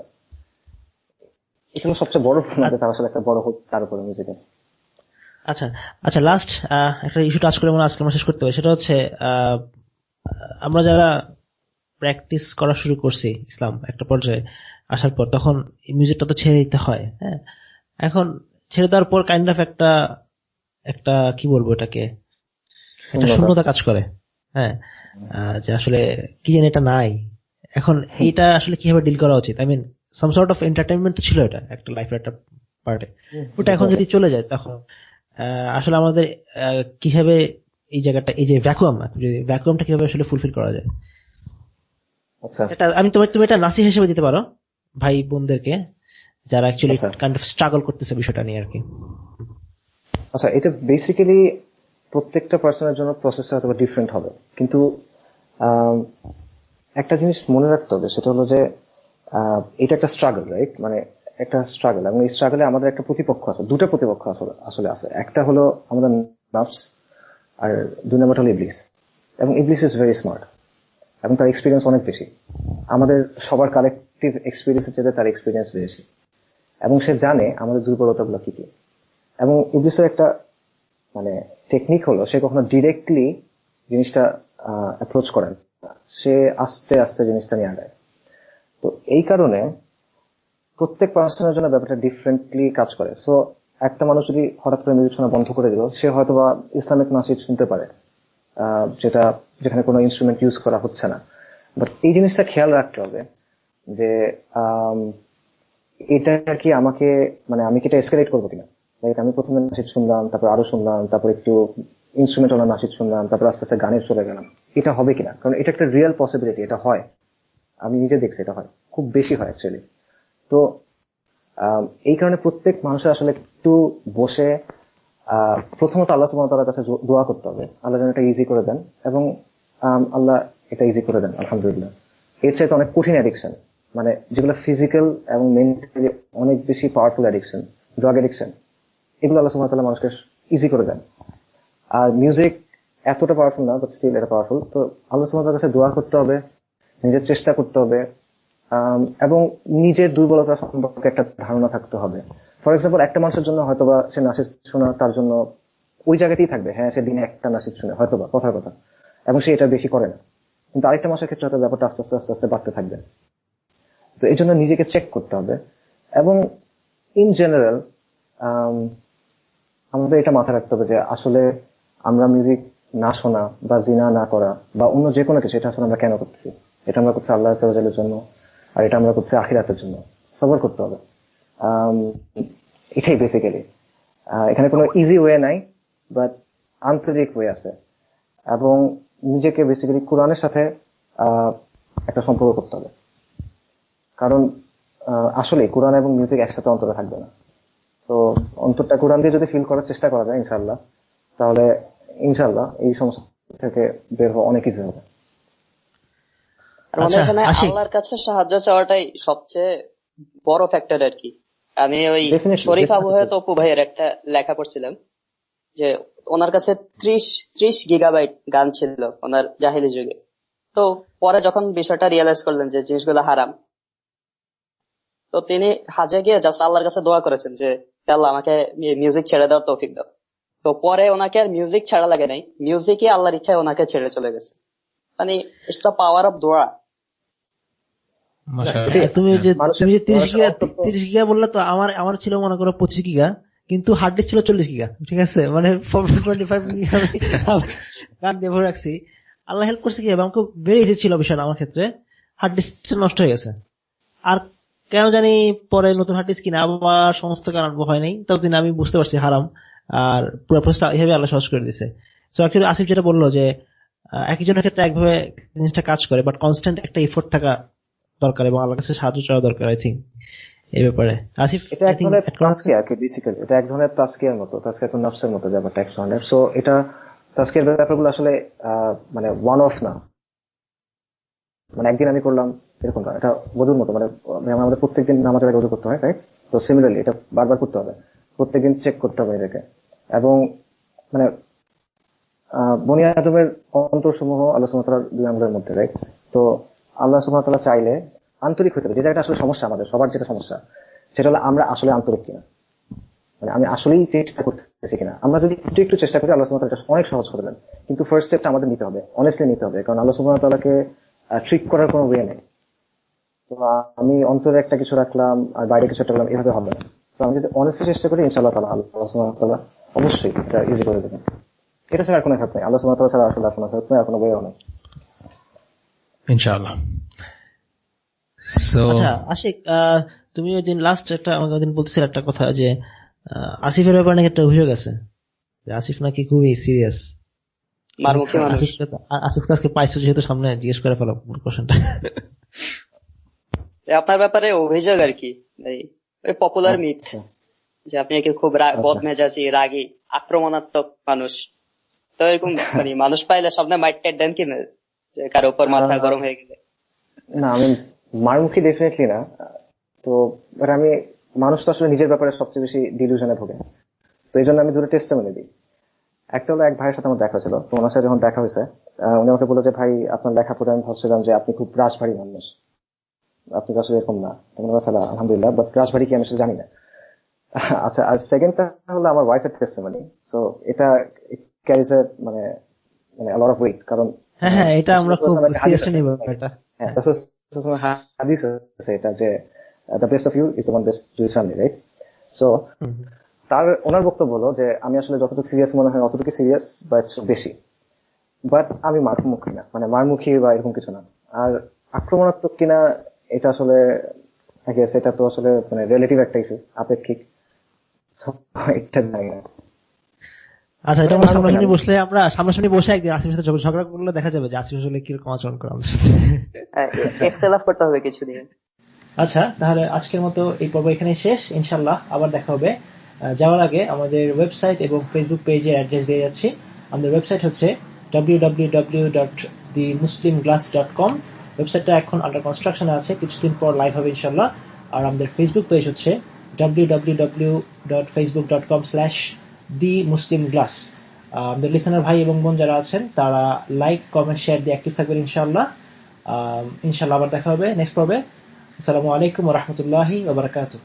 এখানে সবচেয়ে বড় প্রমাণ তার আসলে একটা বড় হোল্ড তার উপরে মিউজিকের। আচ্ছা লাস্ট একটা ইস্যু টাচ করে আজকে আমরা শেষ করতে হবে, সেটা হচ্ছে আমরা যারা প্র্যাকটিস করা শুরু করছি ইসলাম একটা পর্যায়ে আসার পর, তখন মিউজিকটা তো ছেড়ে দিতে হয়। হ্যাঁ, এখন ছেড়ে দেওয়ার পর কাইন্ড অফ একটা কি বলবো এটাকে, একটা শূন্যতা কাজ করে। হ্যাঁ, যে আসলে কি জানি এটা নাই। এখন এইটা আসলে কিভাবে ডিল করা উচিত? I mean some sort of entertainment তো ছিল এটা একটা লাইফের একটা পার্টে, ওটা এখন যদি চলে যায় তখন আসলে আমাদের কিভাবে এই জায়গাটা, এই যে ভ্যাকুয়ামটা কিভাবে আসলে ফুলফিল করা যায়? আচ্ছা, এটা তুমি এটা নাসিহা হিসেবে দিতে পারো ভাই বোনদেরকে যারা অ্যাকচুয়ালি কাইন্ড অফ স্ট্রাগল করতেছে বিষয়টা নিয়ে আর কি। আচ্ছা, এটা বেসিক্যালি প্রত্যেকটা পার্সনের জন্য প্রসেসটা হয়তো ডিফারেন্ট হবে, কিন্তু একটা জিনিস মনে রাখতে হবে, সেটা হলো যে এটা একটা স্ট্রাগল, রাইট? মানে একটা স্ট্রাগল, এবং এই স্ট্রাগলে আমাদের একটা প্রতিপক্ষ আছে, দুটো প্রতিপক্ষ আসলে আছে। একটা হলো আমাদের নাফস, আর দুই নম্বরটা হলো ইবলিস। এবং ইবলিস ইজ ভেরি স্মার্ট এবং তার এক্সপিরিয়েন্স অনেক বেশি, আমাদের সবার কালেকটিভ এক্সপিরিয়েন্সের চেয়ে তার এক্সপিরিয়েন্স বেশি, এবং সে জানে আমাদের দুর্বলতাগুলো কি কি। এবং ইবলিসের একটা মানে টেকনিক হলো সে কখনো ডিরেক্টলি জিনিসটা অ্যাপ্রোচ করেন, সে আস্তে আস্তে জিনিসটা নিয়ে আগায়। তো এই কারণে প্রত্যেক পার্সনের জন্য ব্যাপারটা ডিফারেন্টলি কাজ করে। সো একটা মানুষ যদি হঠাৎ করে মিউজিক শোনা বন্ধ করে দিল, সে হয়তো বা ইসলামিক নাশিদ শুনতে পারে, যেখানে কোনো ইনস্ট্রুমেন্ট ইউজ করা হচ্ছে না। বাট এই জিনিসটা খেয়াল রাখতে হবে যে এটা কি আমাকে, মানে আমি কি এটা এসকেলেট করবো কিনা। লাইক আমি প্রথমে নাশিদ শুনলাম, তারপর আরো শুনলাম, তারপর একটু ইনস্ট্রুমেন্ট ওলা নাশিদ শুনলাম, তারপর আস্তে আস্তে গানে চলে গেলাম। এটা হবে কিনা, কারণ এটা একটা রিয়েল পসিবিলিটি, এটা হয়, আমি নিজে দেখছি এটা হয়, খুব বেশি হয় অ্যাকচুয়ালি। তো এই কারণে প্রত্যেক মানুষের আসলে একটু বসে প্রথমত আল্লাহ সুবহানাহু ওয়া তাআলার কাছে দোয়া করতে হবে, আল্লাহ যেন এটা ইজি করে দেন, এবং আল্লাহ এটা ইজি করে দেন আলহামদুলিল্লাহ। এর চাইতে অনেক কঠিন অ্যাডিকশন, মানে যেগুলো ফিজিক্যাল এবং মেন্টালি অনেক বেশি পাওয়ারফুল অ্যাডিকশন, ড্রাগ অ্যাডিকশন, এগুলো আল্লাহ সুবহানাহু ওয়া তাআলা মানুষকে ইজি করে দেন। আর মিউজিক এতটা পাওয়ারফুল না, বাট স্টিল এটা পাওয়ারফুল। তো আল্লাহ সুবহানাহু ওয়া তাআলার কাছে দোয়া করতে হবে, নিজের চেষ্টা করতে হবে, এবং নিজের দুর্বলতা সম্পর্কে একটা ধারণা থাকতে হবে। ফর এক্সাম্পল, একটা মানুষের জন্য হয়তোবা সে নাশিদ শোনা তার জন্য ওই জায়গাতেই থাকবে, হ্যাঁ সে দিনে একটা নাশিদ শুনে হয়তোবা, কথার কথা, এবং সে এটা বেশি করে না। কিন্তু আরেকটা মানুষের ক্ষেত্রে হয়তো ব্যাপারটা আস্তে আস্তে আস্তে আস্তে বাড়তে থাকবে। তো এই জন্য নিজেকে চেক করতে হবে। এবং ইন জেনারেল আমাদের এটা মাথায় রাখতে হবে যে আসলে আমরা মিউজিক না শোনা বা জিনা না করা বা অন্য যে কোনো কিছু, এটা আসলে আমরা কেন করতেছি? এটা আমরা করছি আল্লাহ আযজা ওয়া জাল্লার জন্য, আর এটা আমরা করছি আখিরাতের জন্য। সবর করতে হবে, এটাই বেসিক্যালি। এখানে কোনো ইজি ওয়ে নাই, বাট আন্তরিক ওয়ে আছে। এবং নিজেকে বেসিক্যালি কোরআনের সাথে একটা সম্পর্ক করতে হবে, কারণ আসলে কোরআন এবং মিউজিক একসাথে অন্তরে থাকবে না। তো অন্তরটা কোরআন দিয়ে যদি ফিল করার চেষ্টা করা যায় ইনশাআল্লাহ, তাহলে ইনশাআল্লাহ এই সমস্যা থেকে বের হওয়া অনেক ইজি হবে। মানে এখানে আল্লাহর কাছে সাহায্য চাওয়াটাই সবচেয়ে বড় ফ্যাক্টর আর কি। আমি ওই শরীফ আবু হায়াত অপু ভাইয়ের একটা লেখা পড়ছিলাম যে ওনার কাছে 30 গিগাবাইট গান ছিল ওনার জাহিলি যুগে। তো পরে যখন বিষয়টা রিয়েলাইজ করলেন যে জিনিসগুলো হারাম, তো তিনি হাজে গিয়ে জাস্ট আল্লাহর কাছে দোয়া করেছেন যে আল্লাহ আমাকে মিউজিক ছেড়ে দেওয়ার তৌফিক দাও। তো পরে ওনাকে আর মিউজিক ছাড়া লাগে নাই, মিউজিকই আল্লাহর ইচ্ছায় ওনাকে ছেড়ে চলে গেছে। মানে ইটস দ্য পাওয়ার অফ দোয়া। তুমি যে 30 গিগা বললে, তো আমার ছিল মনে করো 25 গিগা, কিন্তু হার্ড ডিস্ক ছিল 40 গিগা। ঠিক আছে, মানে 25 গিগা গান ব্যবহার রাখছি। আল্লাহ হেল্প করছে কি, আমাকে বেড়ে এসেছিল বিষয়টা আমার ক্ষেত্রে, হার্ড ডিস্ক নষ্ট হয়ে গেছে। আর কেন জানি পরে নতুন হার্ড ডিস্ক কিনা আবার সমস্ত কারণ হয় নাই, ততদিন আমি বুঝতে পারছি হারাম, আর পুরো প্রসেসটা এইভাবে আল্লাহ সহজ করে দিছে। তো অ্যাকচুয়ালি আসিফ যেটা বললো যে একজনের ক্ষেত্রে একভাবে জিনিসটা কাজ করে, বাট কনস্ট্যান্ট একটা এফোর্ট থাকা দরকার এবং আল্লাহর কাছে সাহায্য চাওয়া দরকার। আই থিঙ্ক এই ব্যাপারে আসিফ, এটা এক ধরনের তাসকিয়া কি, বেসিক্যালি এটা এক ধরনের তাসকিয়ার মতো, তাসকিয়াতুন নাফসের মতো ব্যাপারটা এক ধরনের। সো এটা তাসকিয়ার ব্যাপারগুলো আসলে মানে ওয়ান অফ না, মানে একদিন আমি করলাম এরকম না, এটা ওযুর মতো। মানে আমাদের প্রত্যেকদিন নামাজের আগে ওযু করতে হয়, রাইট? তো সিমিলারলি এটা বারবার করতে হবে, প্রত্যেকদিন চেক করতে হবে এটাকে। এবং মানে বনি আদমের অন্তরসমূহ আল্লাহ সুবহানাহু ওয়া তাআলার দুই আঙ্গুলের মধ্যে, রাইট? তো আল্লাহ সুবহানাহু ওয়া তাআলা চাইলে আন্তরিক হতে হবে। যে জায়গাটা আসলে সমস্যা, আমাদের সবার যেটা সমস্যা, সেটা হলো আমরা আসলে আন্তরিক কিনা, মানে আমি আসলেই চেষ্টা করতেছি কিনা। আমরা যদি একটু একটু চেষ্টা করি, আল্লাহ সুবহানাহু ওয়া তাআলা অনেক সহজ করে দেন। কিন্তু ফার্স্ট স্টেপটা আমাদের নিতে হবে, অনেস্টলি নিতে হবে, কারণ আল্লাহ সুবহানাহু ওয়া তাআলাকে ট্রিক করার কোনো ওয়ে নেই। তো আমি অন্তরে একটা কিছু রাখলাম আর বাইরে কিছু রাখলাম, এভাবে হবে না। তো আমি যদি অনেস্টলি চেষ্টা করি, ইনশাআল্লাহ তাআলা আল্লাহ সুবহানাহু ওয়া তাআলা অবশ্যই এটা ইজি করে দেবেন। এটা ছাড়া আর কোনো হেল্প নেই, আল্লাহ সুবহানাহু ওয়া তাআলা ছাড়া আসলে আর কোনো হেল্প নেই, আর কোনো ওয়েও নেই ইনশাআল্লাহ। আচ্ছা আশিক, তুমি ওই দিন লাস্ট একটা আমাকে ওই দিন বলতেছিলে একটা কথা, যে আসিফের ব্যাপারে নাকি একটা অভিযোগ আছে, আসিফ নাকি খুবই সিরিয়াস। আসিফ কাজকে পাইছো যেহেতু, সামনে জিজ্ঞেস করে ফেলো কোশ্চেনটা। আপনার ব্যাপারে অভিযোগ আর কি, ওই পপুলার মিথ যে আপনি খুব বদমেজাজি, রাগী, আক্রমণাত্মক মানুষ। তো এরকম মানে মানুষ পাইলে সামনে মাইট টাইট দেন কিনা, যে কারো উপর মাথা গরম হয়ে গেলে? না, আমি মারমুখী ডেফিনেটলি না। তো আমি মানুষ তো আসলে নিজের ব্যাপারে সবচেয়ে বেশি ডিলিউশনে ভোগে। তো এই জন্য আমি দুটো টেস্টিমনি দিই। একটা হলো, এক ভাইয়ের সাথে আমার দেখা ছিল, তো ওনার সাথে যখন দেখা হয়েছে, উনি আমাকে বললো যে ভাই আপনার লেখা পড়ে আমি ভাবছিলাম যে আপনি খুব রাজভারী মানুষ, আপনি তো আসলে এরকম না। তখন আলহামদুলিল্লাহ, বাট রাজভারী কি আমি আসলে জানি না। আচ্ছা, আর সেকেন্ডটা হলো আমার ওয়াইফের টেস্টিমনি। সো এটা ক্যারিজ এ মানে মানে লট অফ ওয়েট, কারণ হ্যাঁ, এটা আমরা খুব সিরিয়াসলি নিব এটা। হাদিস আছে এটা যে the best of you is the one best to his family, right? So ওনার বক্তব্য হলো যে আমি আসলে যতটুকু সিরিয়াস মনে হয় অতটুকু সিরিয়াস বা বেশি, বাট আমি মারমুখী না, মানে মারমুখী বা এরকম কিছু না। আর আক্রমণাত্মক কিনা এটা আসলে এটা তো আসলে মানে রিলেটিভ একটা ইস্যু, আপেক্ষিক, এটা জানি না। আচ্ছা, এটা আমরা সামনাসামনি বসে একদিন আসিফের সাথে ঝগড়া করলে দেখা যাবে যে আসিফ আসলে কিরকম আচরণ করে আমাদের সাথে। ইখতিলাফ করতে হবে কিছুদিন। আচ্ছা, তাহলে আজকের মতো এই পর্ব এখানে শেষ। ইনশাআল্লাহ আবার দেখা হবে। যাওয়ার আগে আমাদের ওয়েবসাইট এবং ফেসবুক পেজের অ্যাড্রেস দিয়ে যাচ্ছি। আমাদের ওয়েবসাইট হচ্ছে www.themuslimglass.com। ওয়েবসাইটটা এখন আন্ডার কনস্ট্রাকশনে আছে, কিছুদিন পর লাইভ হবে ইনশাআল্লাহ। আর আমাদের ফেসবুক পেজ হচ্ছে www.facebook.com/themuslimglass। আমাদের লিসেনার ভাই এবং বোন যারা আছেন তারা লাইক, কমেন্ট, শেয়ার দিয়ে অ্যাক্টিভ থাকবেন ইনশাআল্লাহ। ইনশাআল্লাহ আবার দেখা হবে নেক্সট পর্বে। আসসালামু আলাইকুম ওয়া রাহমাতুল্লাহি ওয়া বারাকাতুহু।